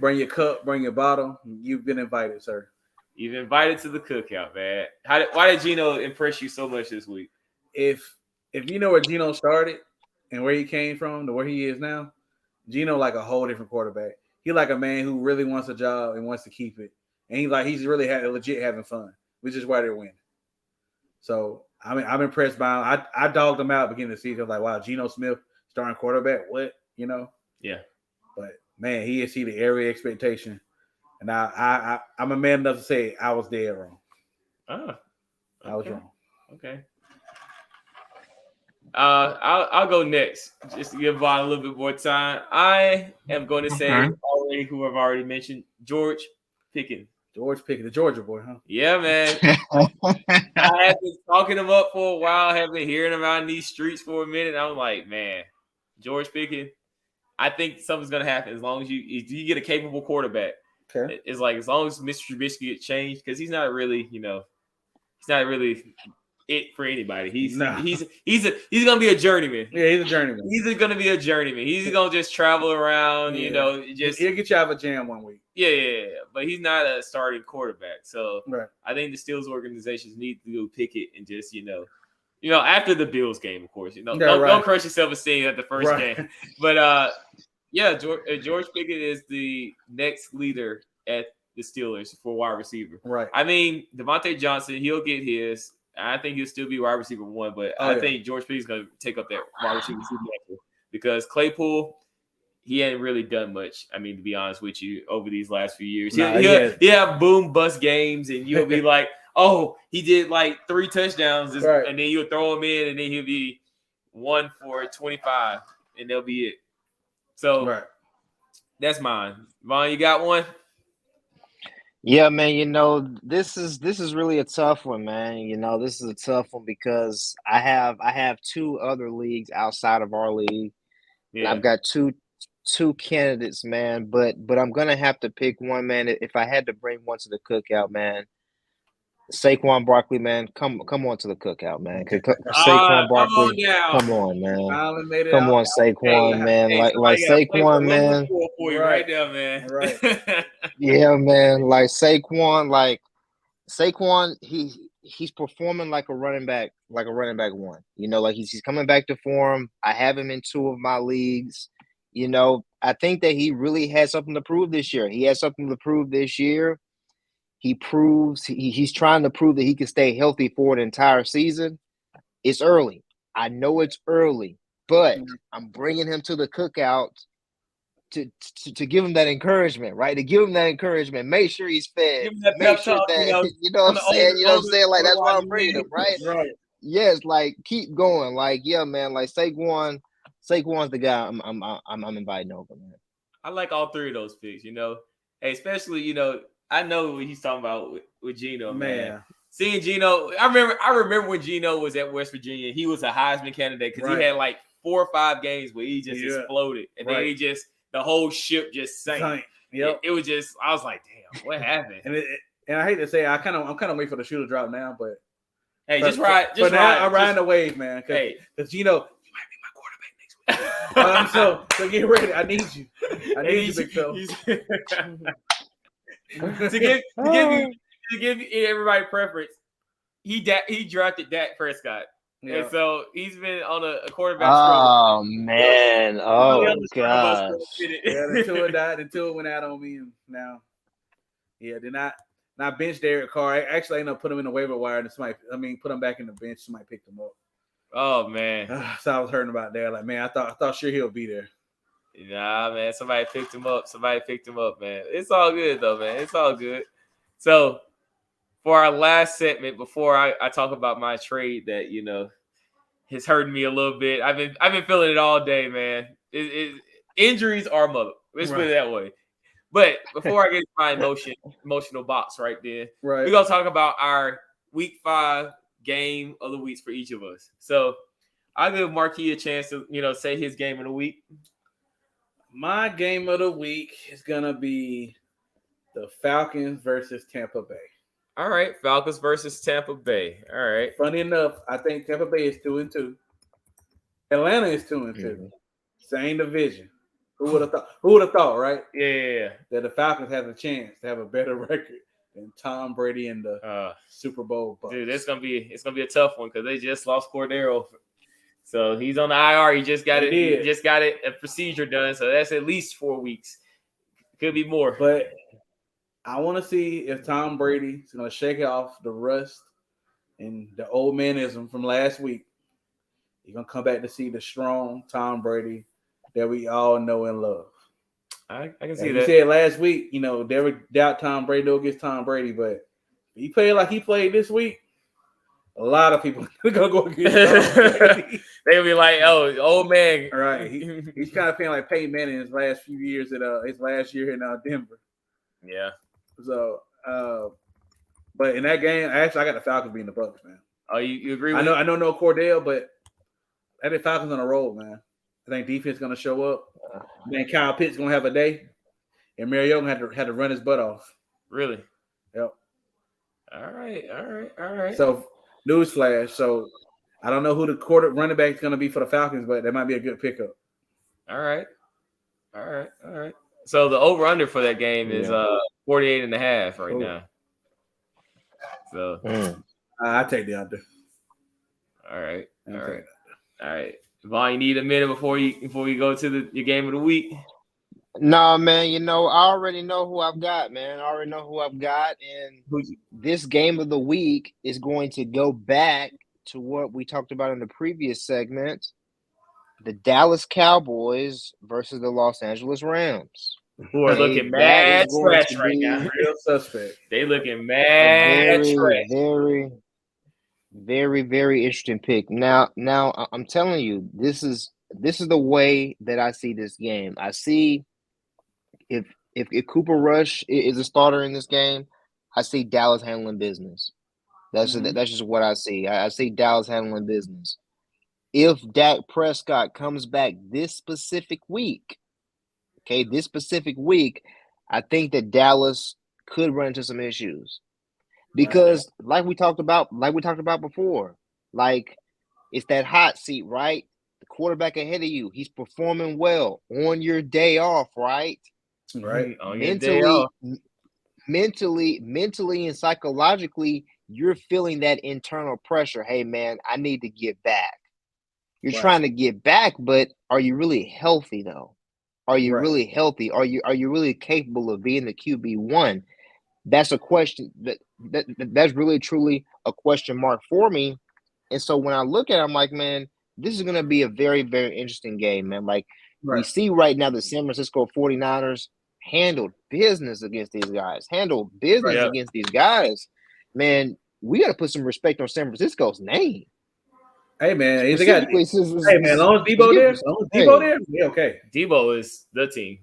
bring your cup, bring your bottle. You've been invited, sir. You've been invited to the cookout, man. Why did Gino impress you so much this week? If you know where Gino started and where he came from to where he is now, Gino like a whole different quarterback. He like a man who really wants a job and wants to keep it. And he's really legit having fun, which is why they're winning. So I'm impressed by him. I dogged him out beginning of the season. I was like, wow, Geno Smith starting quarterback. What? Yeah. But man, he exceeded every expectation. And I'm a man enough to say I was dead wrong. Okay. I was wrong. Okay. I'll go next just to give Vaughn a little bit more time. I am going to say already who I've already mentioned, George Pickens. George Pickens, the Georgia boy, huh? Yeah, man. I have been talking him up for a while. Have been hearing him out in these streets for a minute. I'm like, man, George Pickens. I think something's gonna happen as long as you get a capable quarterback. Okay. It's like as long as Mr. Trubisky gets changed because he's not really, he's not really it for anybody. He's gonna be a journeyman. Yeah, he's a journeyman. He's gonna be a journeyman. He's gonna just travel around. He'll get you out of a jam one week. Yeah. But he's not a starting quarterback. So I think the Steelers organizations need to go pick it and just after the Bills game, of course. Don't crush your self-esteem at the first game. But George Pickens is the next leader at the Steelers for wide receiver. Right. I mean, Devontae Johnson, he'll get his. I think he'll still be wide receiver 1, but I think George Pickens is going to take up that wide receiver 2 mantle because Claypool, he hadn't really done much. I mean, to be honest with you, over these last few years, he'll have boom bust games, and you'll be like, "Oh, he did like 3 touchdowns," and then you'll throw him in, and then he'll be 1 for 25, and that'll be it. So that's mine. Vaughn, you got one? Yeah, man. This is really a tough one, man. This is a tough one because I have two other leagues outside of our league, and Yeah. I've got two candidates, man. But I'm gonna have to pick one, man. If I had to bring one to the cookout, man, Saquon Barkley, man, come on to the cookout, man. Saquon Come on Barkley, now. come on, man. Finally made it Come out. on, Saquon, Hey, man. hey, Like somebody got to play Saquon, one more man. score for you Right. right there, man. Right. Yeah, man. Like Saquon, he's performing like a running back one. Like he's coming back to form. I have him in two of my leagues. I think that he really has something to prove this year. He has something to prove this year. He's trying to prove that he can stay healthy for an entire season. It's early. I know it's early, but I'm bringing him to the cookout to give him that encouragement, right? To give him that encouragement. Make sure he's fed. Give him that Make pep sure talk, that what I'm saying. Like that's why I'm bringing him, right? Right. Yes, like keep going. Like yeah, man. Like Saquon's the guy. I'm inviting over, man. I like all three of those picks. Hey, especially I know what he's talking about with Geno, man. Seeing Geno, I remember when Geno was at West Virginia. He was a Heisman candidate because he had like 4 or 5 games where he just exploded, and then the whole ship just sank. Yep. It was just, I was like, damn, what happened? And I hate to say, I'm kind of waiting for the shoe to drop now, but hey, just ride. I'm riding the wave, man. Because you might be my quarterback next week. So get ready. I need you. I need you, big fella. to give everybody preference, he drafted Dak Prescott. Yeah. And so he's been on a quarterback struggle. Oh man! Oh gosh! Until it went out on me, and now, did not bench Derek Carr. I actually ended up putting him in the waiver wire, and put him back in the bench. Somebody picked him up. Oh man! So I was hurting about that. Like man, I thought sure he'll be there. Nah, man. Somebody picked him up, man. It's all good though, man. It's all good. So for our last segment, before I talk about my trade that has hurting me a little bit. I've been feeling it all day, man. Injuries are mother. Let's put it that way. But before I get to my emotional box right there, we're gonna talk about our week 5 game of the weeks for each of us. So I'll give Marquis a chance to say his game of the week. My game of the week is gonna be the Falcons versus Tampa Bay. All right, Falcons versus Tampa Bay. All right. Funny enough, I think Tampa Bay is 2-2. Atlanta is 2-2. Mm-hmm. Same division. Who would have thought, right? Yeah. That the Falcons have a chance to have a better record than Tom Brady and the Super Bowl Bucks. Dude, it's gonna be a tough one because they just lost Cordero. So he's on the IR. He just got a procedure done. So that's at least 4 weeks. Could be more. But I want to see if Tom Brady is going to shake off the rust and the old manism from last week. You're going to come back to see the strong Tom Brady that we all know and love. I can see that. You said last week, never doubt Tom Brady, no against Tom Brady, but if he played like he played this week, a lot of people are going to go against Tom Brady. They'll be like, oh, old man. Right. He's kind of playing like Peyton Manning in his last few years at his last year in Denver. Yeah. So, but in that game, I got the Falcons beating the Bucks, man. Oh, you agree with I know no Cordell, but I think Falcons on a roll, man. I think defense is going to show up. I think Kyle Pitts going to have a day, and Mariota had to run his butt off. Really? Yep. All right. So, newsflash. So, I don't know who the running back is going to be for the Falcons, but that might be a good pickup. All right. So the over-under for that game is 48.5 right now. So I take the under. All right. Vaughn, you need a minute before you go to your game of the week? No, man. I already know who I've got, man. And this game of the week is going to go back to what we talked about in the previous segment. The Dallas Cowboys versus the Los Angeles Rams. Who are looking mad trash right now. Real suspect. They looking mad trash. Very, very, very interesting pick. Now, I'm telling you, this is the way that I see this game. I see if Cooper Rush is a starter in this game, I see Dallas handling business. That's just what I see. I see Dallas handling business. If Dak Prescott comes back this specific week, I think that Dallas could run into some issues because, like we talked about before, like it's that hot seat, right? The quarterback ahead of you, he's performing well on your day off, right? Right. On your day off. mentally and psychologically, you're feeling that internal pressure. Hey, man, I need to get back. You're trying to get back, but are you really healthy though? Are you really healthy? Are you really capable of being the QB1? That's a question that's really truly a question mark for me. And so when I look at it, I'm like, man, this is going to be a very, very interesting game, man. Like we see right now the San Francisco 49ers handled business against these guys. Against these guys. Man, we got to put some respect on San Francisco's name. Hey man, they got. Hey man, as long as Debo there, yeah, okay. Debo is the team.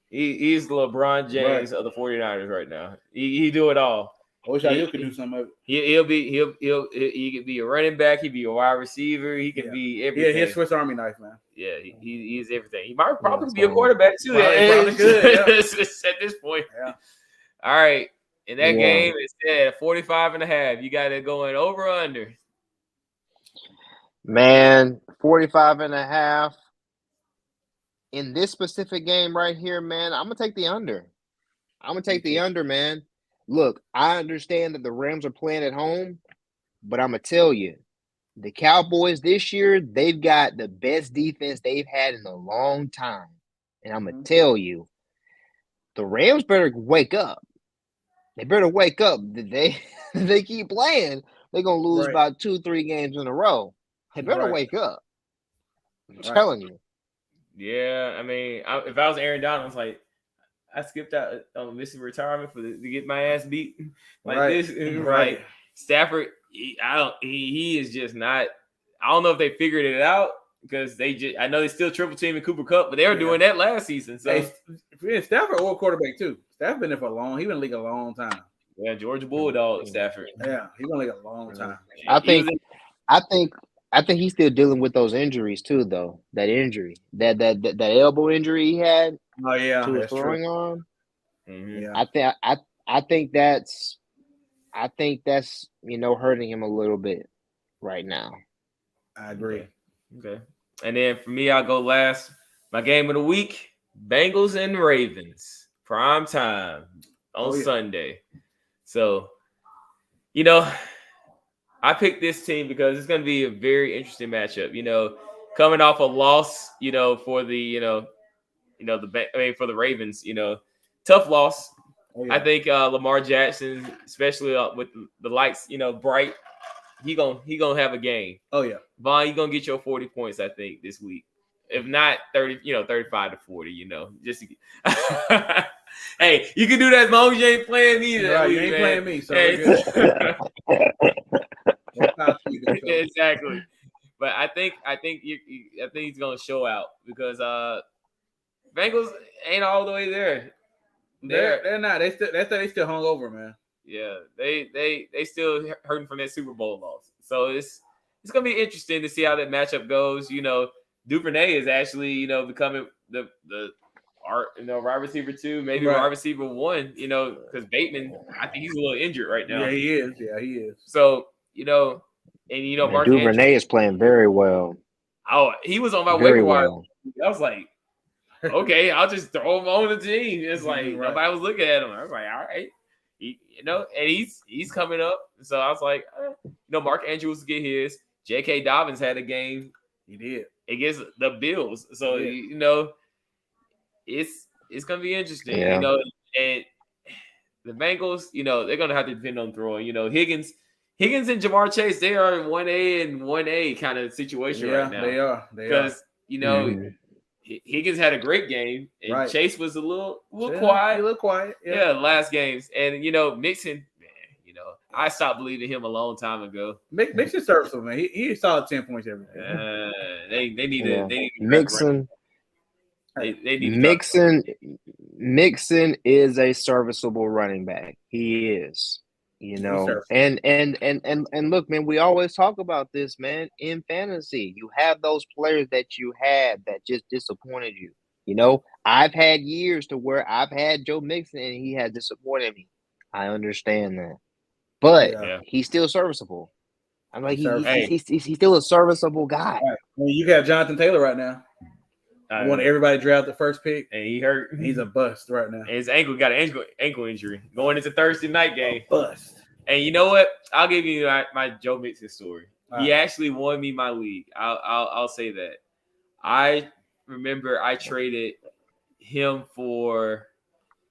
He's the LeBron James of the 49ers right now. He do it all. I wish I could do some of it. He could be a running back. He'd be a wide receiver. He could be everything. Yeah, he's Swiss Army knife, man. Yeah, he's everything. He might probably be a quarterback too. Probably good. Yeah. At this point. Yeah. All right. In that game, it's at 45.5. You got it going over or under? Man, 45.5. In this specific game right here, man, I'm going to take the under. Man. Look, I understand that the Rams are playing at home, but I'm going to tell you, the Cowboys this year, they've got the best defense they've had in a long time. And I'm going to tell you, the Rams better wake up. They better wake up. They keep playing, they're going to lose about 2-3 games in a row. They better wake up. I'm telling you. Yeah, I mean, if I was Aaron Donald, I was like, I skipped out on missing retirement to get my ass beat this. Like Stafford, he is just not. I don't know if they figured it out because I know they still triple teaming Cooper Kupp, but they were doing that last season. So Stafford or quarterback too. Stafford been there for he been in the league a long time. Yeah, Georgia Bulldog Stafford. Yeah, he been in the league a long time. I think he's still dealing with those injuries too, though. That injury, that elbow injury he had. Oh yeah, to his throwing arm. Mm-hmm. Yeah. I think that's hurting him a little bit right now. I agree. Okay. And then for me, I'll go last. My game of the week: Bengals and Ravens, prime time on Sunday. So, I picked this team because it's going to be a very interesting matchup. Coming off a loss, for the for the Ravens, tough loss. Oh, yeah. I think Lamar Jackson, especially with the lights, bright, he gonna have a game. Oh yeah, Vaughn, you gonna get your 40 points, I think, this week. If not 30, 35 to 40, just to get... Hey, you can do that as long as you ain't playing me. Right, you ain't playing me, so we're good. Exactly. But I think he's gonna show out because Bengals ain't all the way there. They're not. They still hung over, man. Yeah, they still hurting from that Super Bowl loss. So it's gonna be interesting to see how that matchup goes. Duvernay is actually becoming the wide receiver 2, maybe wide receiver 1. Because Bateman, I think he's a little injured right now. Yeah, he is. Yeah, he is. So Mark Duvernay Andrews is playing very well. Oh, he was on my waiver wire. I was like, okay, I'll just throw him on the team. It's like nobody was looking at him. I was like, all right, and he's coming up. So I was like, Mark Andrews will get his. J.K. Dobbins had a game. He did against the Bills. So it's gonna be interesting. Yeah. And the Bengals, they're gonna have to depend on throwing. Higgins and Jamar Chase, they are in 1A and 1A kind of situation right now. They are. Because Higgins had a great game, and Chase was a little quiet. A little quiet. Yeah, last games. And Mixon, man, I stopped believing him a long time ago. Mixon serviceable, man. He solid 10 points every day. They need to Mixon. They need Mixon is a serviceable running back. He is. You know, and look, man, we always talk about this, man. In fantasy, you have those players that you had that just disappointed you. You know, I've had years to where I've had Joe Mixon and he has disappointed me. I understand that, but Yeah. he's still serviceable. I'm like, Hey. he's still a serviceable guy. Right. Well, you have Jonathan Taylor right now. I want everybody to draft the first pick, and he hurt. He's a bust right now. And his ankle got an ankle injury going into Thursday night game. Bust. And you know what? I'll give you my Joe Mixon story. All he right. actually won me my league. I'll say that. I remember I traded him for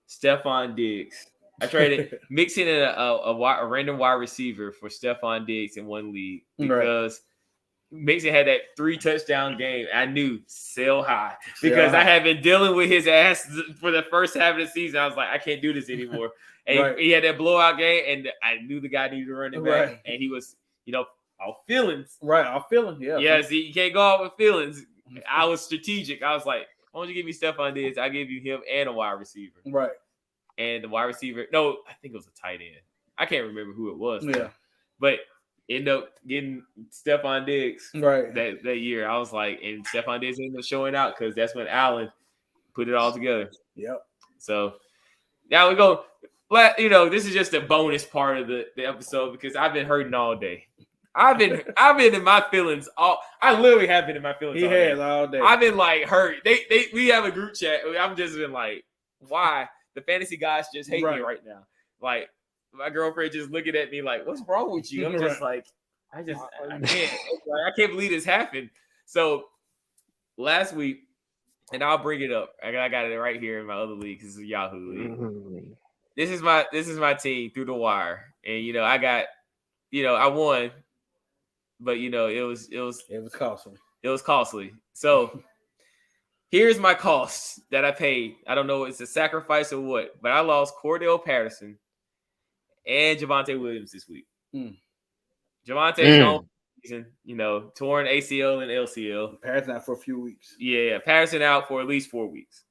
Stephon Diggs. I traded Mixon and a random wide receiver for Stephon Diggs in one league because Mixon had that 3 touchdown game. I knew sell high because I had been dealing with his ass for the first half of the season. I was like, I can't do this anymore. And he had that blowout game, and I knew the guy needed to run it back. And he was, off feelings. Right, off feelings, yeah. Yeah, see, you can't go off with feelings. I was strategic. I was like, why don't you give me Stephon Diggs? I'll give you him and a wide receiver. Right. And the wide receiver, no, I think it was a tight end. I can't remember who it was. Yeah. But ended up getting Stephon Diggs that year. I was like, and Stephon Diggs ended up showing out because that's when Allen put it all together. Yep. So now we go. This is just a bonus part of the episode because I've been hurting all day. I've been in my feelings I literally have been in my feelings. He has all day. I've been like hurt. We have a group chat. I've just been like, why? The fantasy guys just hate me right now. Like my girlfriend just looking at me like, what's wrong with you? I'm just like, I can't believe this happened. So last week, and I'll bring it up. I got it right here in my other league. This is a Yahoo league. Mm-hmm. This is my team through the wire. And I got, I won, but it was costly. It was costly. So here's my costs that I paid. I don't know if it's a sacrifice or what, but I lost Cordell Patterson and Javonte Williams this week. Javonte's gone season, torn ACL and LCL. Patterson out for a few weeks. Yeah, Patterson out for at least 4 weeks.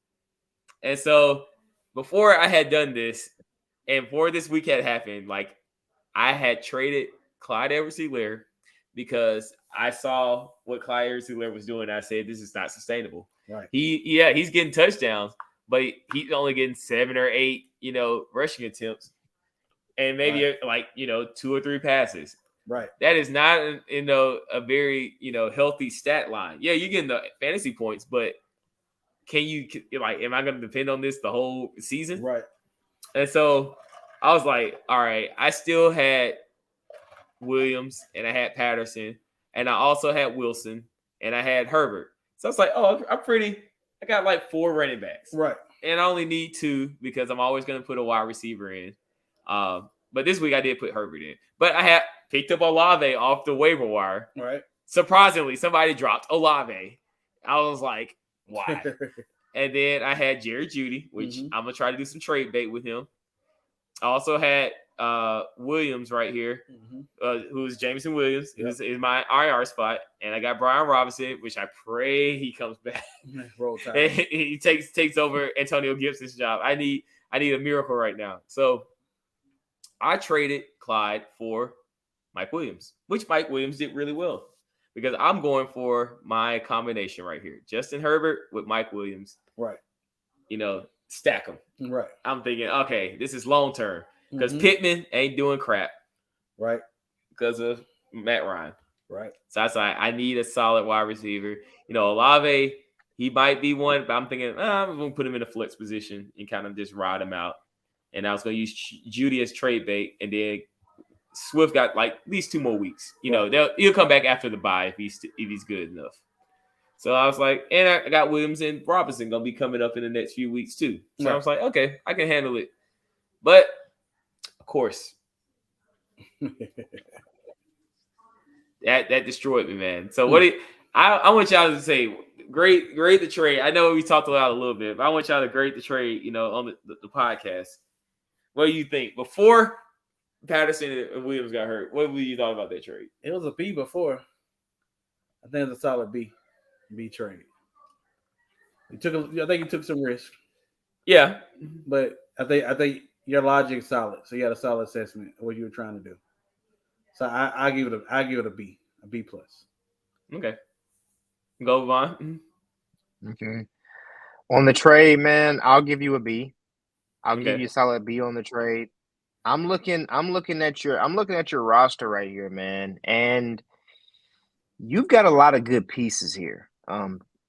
And so before I had done this, and before this week had happened, like I had traded Clyde Edwards-Helaire because I saw what Clyde Edwards-Helaire was doing. I said, this is not sustainable. Right. He's getting touchdowns, but he's only getting 7 or 8, rushing attempts, and maybe 2 or 3 passes. Right. That is not, a very, healthy stat line. Yeah, you're getting the fantasy points, but am I going to depend on this the whole season? Right. And so I was like, all right, I still had Williams and I had Patterson and I also had Wilson and I had Herbert. So I was like, oh, I got like 4 running backs. Right. And I only need 2 because I'm always going to put a wide receiver in. But this week I did put Herbert in. But I had picked up Olave off the waiver wire. Right. Surprisingly, somebody dropped Olave. I was like, why? And then I had Jerry Jeudy, which I'm going to try to do some trade bait with him. I also had Williams right here, who's Jameson Williams, who's in my IR spot. And I got Brian Robinson, which I pray he comes back. Roll Tide. And he takes over Antonio Gibson's job. I need a miracle right now. So I traded Clyde for Mike Williams, which Mike Williams did really well because I'm going for my combination right here. Justin Herbert with Mike Williams. Right. Stack them. Right. I'm thinking, okay, this is long term because Pittman ain't doing crap. Right. Because of Matt Ryan. Right. So I was like, I need a solid wide receiver. Olave, he might be one, but I'm thinking, I'm going to put him in a flex position and kind of just ride him out. And I was going to use Jeudy as trade bait, and then Swift got like at least 2 more weeks. He'll come back after the bye if he's good enough. So I was like, and I got Williams and Robinson going to be coming up in the next few weeks too. So I was like, okay, I can handle it. But of course, that destroyed me, man. So I want y'all to say, grade the trade. I know we talked about it a little bit, but I want y'all to grade the trade, on the podcast. What do you think? Before Patterson and Williams got hurt, what were you thought about that trade? It was a B before. I think it's a solid B. B trade. I think he took some risk. Yeah. but I think your logic is solid. So you had a solid assessment of what you were trying to do. So I give it a B plus. Okay. Go Vaughn. Okay. On the trade, man, I'll give you a B. I'll give Okay. you a solid B on the trade. I'm looking at your roster right here, man, and you've got a lot of good pieces here.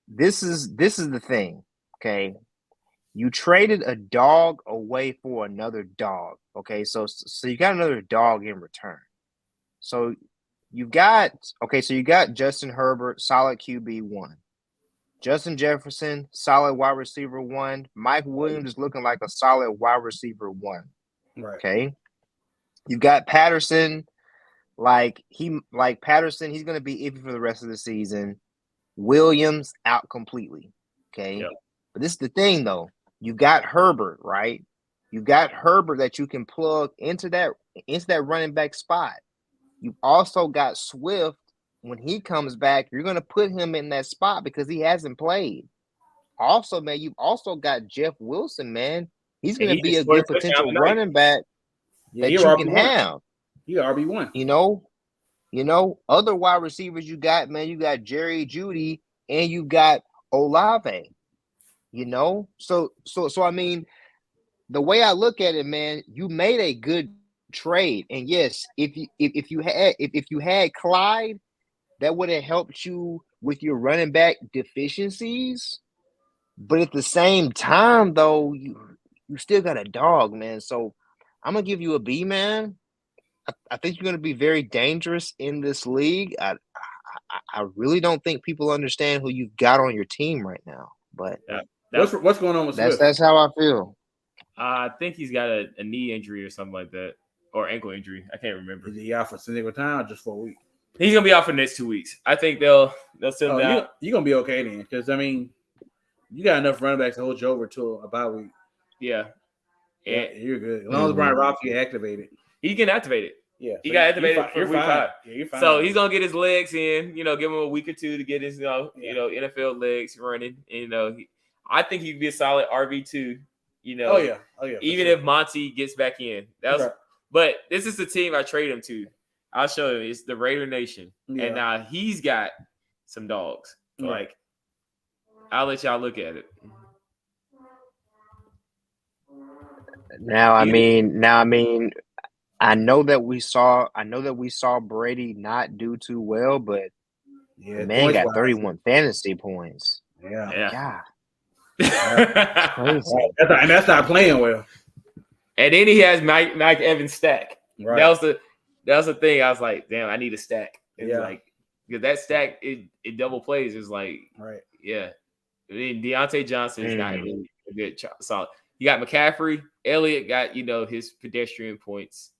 This is the thing, okay? You traded a dog away for another dog, okay? So you got another dog in return. So you got Justin Herbert, solid QB1. Justin Jefferson, solid wide receiver 1. Mike Williams is looking like a solid wide receiver 1. Right. Okay. You've got Patterson, Patterson, he's going to be iffy for the rest of the season. Williams out completely. Okay. Yep. But this is the thing, though. You got Herbert, right? You got Herbert that you can plug into that running back spot. You've also got Swift. When he comes back, you're going to put him in that spot because he hasn't played. Also, man, you've also got Jeff Wilson, man. He's going to be a good potential running back that you can have. He RB1. You know, other wide receivers you got, man, you got Jerry Jeudy and you got Olave. You know? So I mean, the way I look at it, man, you made a good trade. And yes, if you had Clyde, that would have helped you with your running back deficiencies. But at the same time, though, you still got a dog, man. So I'm gonna give you a B, man. I think you're gonna be very dangerous in this league. I really don't think people understand who you've got on your team right now. But what's going on with Swift? That's how I feel. I think he's got a knee injury or something like that, or ankle injury. I can't remember. Is he out for single time or just for a week? He's gonna be out for the next 2 weeks. I think they'll sit him down. You're gonna be okay then, because I mean, you got enough running backs to hold you over to a bye week. Yeah, you're good as long as Brian Roth get activated. He can activate it. Yeah, he got activated for week 5. Yeah, you're fine. So he's gonna get his legs in. You know, give him a week or 2 to get his NFL legs running. And, I think he'd be a solid RB2. You know, oh yeah, even if Monty gets back in, but this is the team I trade him to. I'll show you. It's the Raider Nation, and now he's got some dogs. Yeah. Like, I'll let y'all look at it. Now, I mean, I know that we saw Brady not do too well, but the man got 31 fantasy points. Yeah. Crazy. And that's not playing well. And then he has Mike Evans stack. Right. That was the thing. I was like, damn, I need a stack. It's like, because that stack it double plays is like, right. Yeah. I mean, Deontay Johnson is not really a good solid. You got McCaffrey. Elliott got his pedestrian points,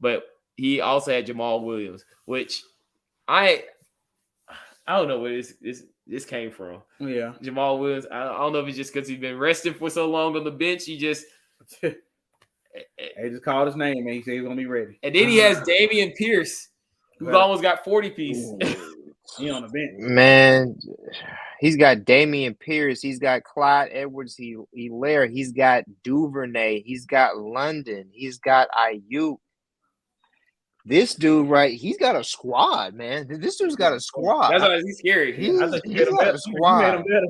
but he also had Jamal Williams, which I don't know where this came from. Yeah, Jamal Williams. I don't know if it's just because he's been resting for so long on the bench. He just they just called his name and he said he's gonna be ready. And then he has Dameon Pierce, who's almost got 40 piece. He on the bench, man. He's got Dameon Pierce. He's got Clyde Edwards-Helaire. He's got Duvernay. He's got London. He's got Ayuk. This dude, right? He's got a squad, man. This dude's got a squad. That's why he's scary. I think you made him better.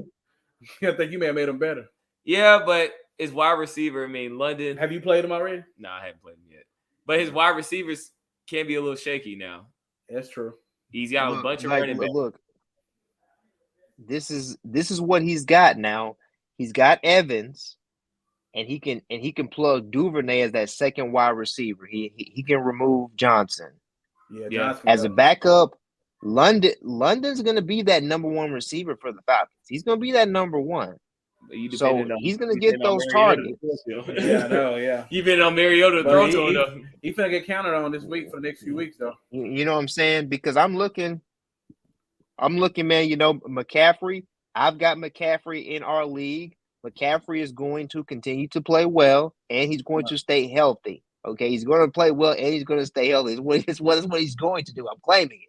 I think you may have made him better. Yeah, but his wide receiver, I mean, London. Have you played him already? No, I haven't played him yet. But his wide receivers can be a little shaky now. That's true. He's got a bunch of running backs. Look, this is what he's got now. He's got Evans, and he can plug Duvernay as that second wide receiver. He can remove Johnson. Yeah. As a backup, London's going to be that number 1 receiver for the Falcons. He's going to be that number 1. So he's going to get those targets. Yeah, I know. Yeah, You've been on Mariota to throw to him, though. He's going to get counted on this week for the next few weeks, though. You know what I'm saying? Because I'm looking, man, McCaffrey. I've got McCaffrey in our league. McCaffrey is going to continue to play well, and he's going to stay healthy. Okay, he's going to play well, and he's going to stay healthy. It's what he's going to do. I'm claiming it.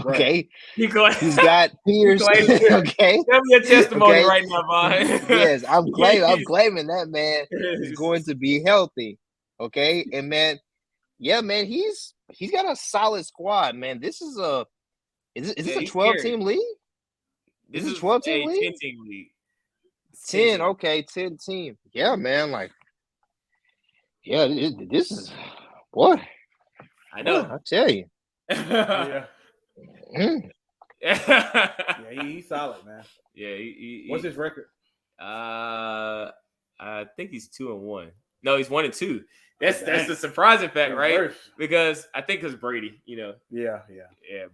Okay, You claim. he's got You Pierce. claim. Okay, Tell me your testimony okay. right now, Vaughn. Yes, I'm Yes. claiming that man is going to be healthy. Okay, and man, yeah, man, he's got a solid squad, man. This is is this Yeah, a he's 12 scary. team league? This Is it is 12 team a league? 10-team league. It's 10, 10 okay, 10 team. Yeah, man, like, yeah, this is boy, I boy, know. I tell you. Yeah. Mm. Yeah, he's solid, man. Yeah. What's his record? I think he's 2-1. No, he's 1-2. That's the surprising fact, right? Reverse. Because I think it's Brady. Yeah.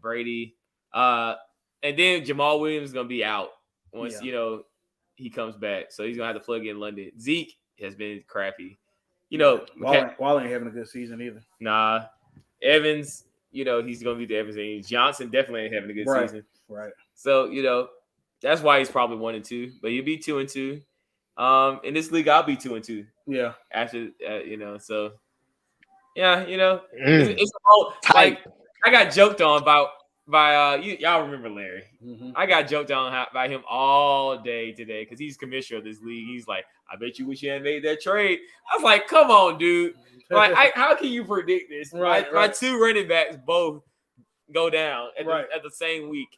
Brady. And then Jamal Williams is gonna be out once he comes back, so he's gonna have to plug in London. Zeke has been crappy. Wall ain't having a good season either. Nah. Evans, he's gonna be the Evans. And Johnson definitely ain't having a good season. Right. So that's why he's probably 1-2, but he'll be 2-2. In this league, I'll be 2-2. Yeah. After so yeah, it's all Tight. like I got joked on by y'all remember Larry. Mm-hmm. I got joked on by him all day today because he's commissioner of this league. He's like, I bet you wish you hadn't made that trade. I was like, come on, dude. Like, how can you predict this? Right. My two running backs both go down at the same week.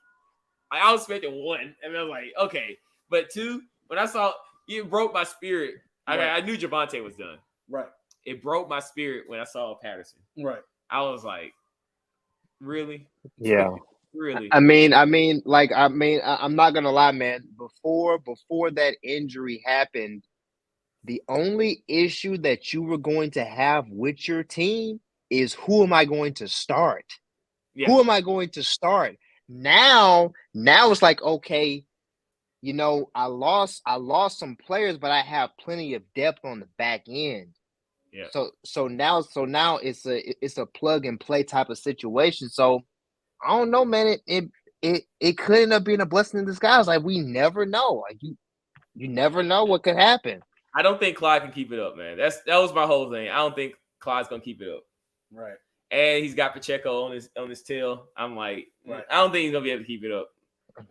I was expecting one, and I was like, okay, but two. When I saw it, broke my spirit. I knew Javonte was done. Right. It broke my spirit when I saw Patterson. Right. I was like, really? Yeah. Really? I'm not gonna lie, man. Before that injury happened, the only issue that you were going to have with your team is who am I going to start? Yeah. Who am I going to start? Now it's like, okay, I lost some players, but I have plenty of depth on the back end. Yeah. So now it's a plug and play type of situation. So I don't know, man. It could end up being a blessing in disguise. Like, we never know. Like, you never know what could happen. I don't think Clyde can keep it up, man. That was my whole thing. I don't think Clyde's gonna keep it up. Right. And he's got Pacheco on his tail. I'm like, right. I don't think he's gonna be able to keep it up.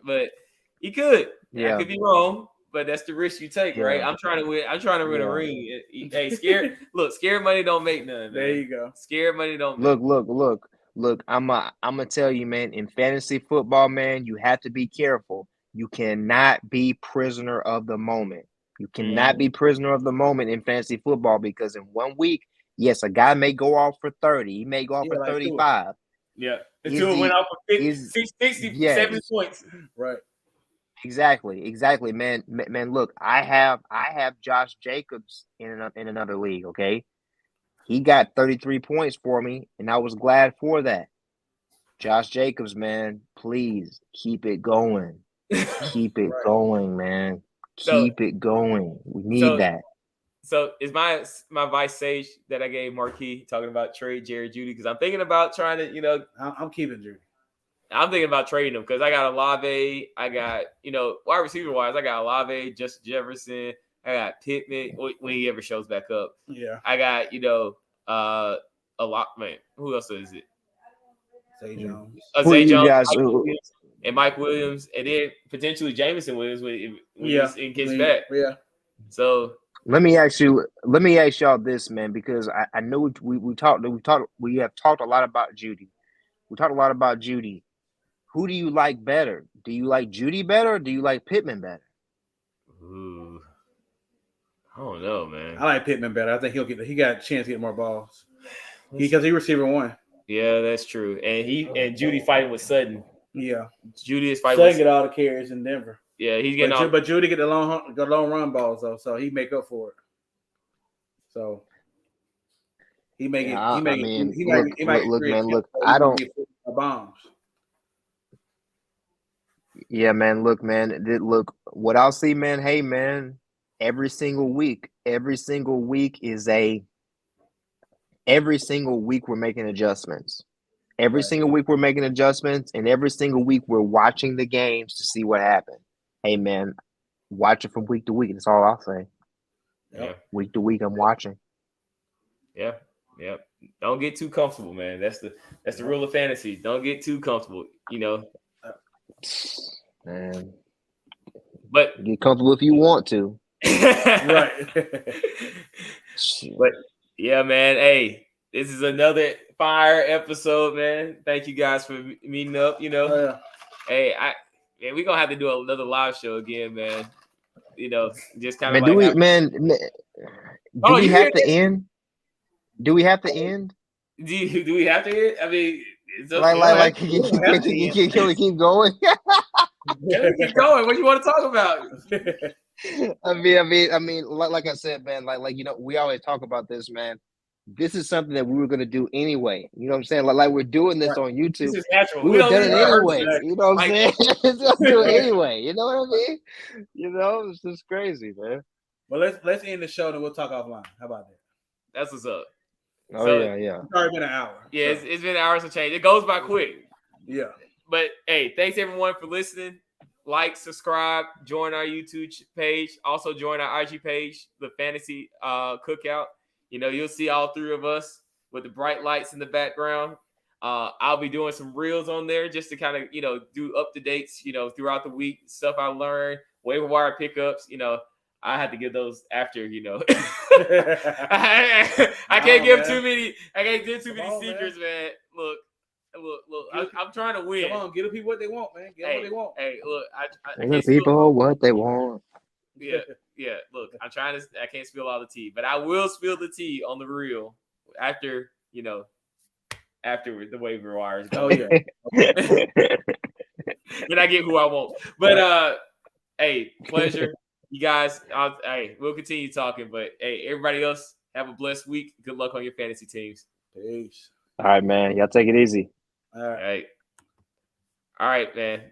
But he could. Yeah. I could be wrong, but that's the risk you take, right? I'm trying to win a ring. Hey, scared money don't make none, man. There you go. Scared money don't make Look, I'm gonna tell you, man, in fantasy football, man, you have to be careful. You cannot be prisoner of the moment. You cannot be prisoner of the moment in fantasy football, because in 1 week, yes, a guy may go off for 30. He may go off for 35. Yeah. Until it went off for 60, 70 points. Right. Exactly, man. Look, I have Josh Jacobs in another league, okay? He got 33 points for me, and I was glad for that. Josh Jacobs, man, please keep it going. Keep it going, man. Keep it going. We need that. So is my vice sage that I gave Marquis talking about trade Jerry Jeudy? Because I'm thinking about trying to, I'm keeping Jeudy. I'm thinking about trading him because I got Olave. I got, wide receiver wise, I got Olave, Justin Jefferson. I got Pittman when he ever shows back up. Yeah. I got, a lot, man. Who else is it? Zay Jones. Zay Jones and Mike Williams, and then potentially Jameson Williams when he gets back. Yeah. So let me ask y'all this, man, because I know we have talked a lot about Jeudy. We talked a lot about Jeudy. Who do you like better? Do you like Jeudy better, or do you like Pittman better? Ooh, I don't know, man. I like Pittman better. I think he got a chance to get more balls because he receiver one. Yeah, that's true. And Jeudy fighting with Sutton. Yeah, Jeudy is fighting. Sutton get all the carries in Denver. Yeah, he's getting all. But Jeudy get the long run balls though, so he make up for it. So he make it. Look, I don't. Bombs. Yeah, man. Look, man. Look, what I'll see, man. Hey, man. Every single week we're making adjustments. Every single week we're making adjustments, and every single week we're watching the games to see what happened. Hey, man, watch it from week to week. That's all I'll say. Yeah. Week to week, I'm watching. Yeah. Yep. don't get too comfortable, man. That's the rule of fantasy. Don't get too comfortable, Man, But get comfortable if you want to. Right. But yeah, man. Hey, this is another fire episode, man. Thank you guys for meeting up. Hey, we're gonna have to do another live show again, man. Just kind of Man, like do we have to end? Do we have to end? Do we have to end? I mean, it's like can we keep going? Yeah, we keep going. What do you want to talk about? I mean, like I said, man, like we always talk about this, man. This is something that we were gonna do anyway. You know what I'm saying? Like we're doing this on YouTube. This is natural. We would have done it anyway. Exactly. You know what I'm saying? Let's do it anyway. You know what I mean? It's just crazy, man. Well, let's end the show and we'll talk offline. How about that? That's what's up. Oh yeah. It's already been an hour. Yeah, so. It's been hours of change. It goes by quick. Yeah. But hey, thanks everyone for listening. Like, subscribe, join our YouTube page. Also join our IG page, the Fantasy Cookout. You'll see all three of us with the bright lights in the background. I'll be doing some reels on there just to kind of, do up to dates, throughout the week, stuff I learned, waiver wire pickups. I had to give those after, I can't give too many. I can't give too many secrets, man. Look. I'm trying to win. Come on, give the people what they want, man. Give them what they want. Hey, look, give the people what they want. Yeah. Look, I can't spill all the tea, but I will spill the tea on the reel after the waiver wires go. Oh yeah. Then I get who I want. But hey, pleasure, you guys. Hey, we'll continue talking. But hey, everybody else, have a blessed week. Good luck on your fantasy teams. Peace. All right, man. Y'all take it easy. All right. All right, man.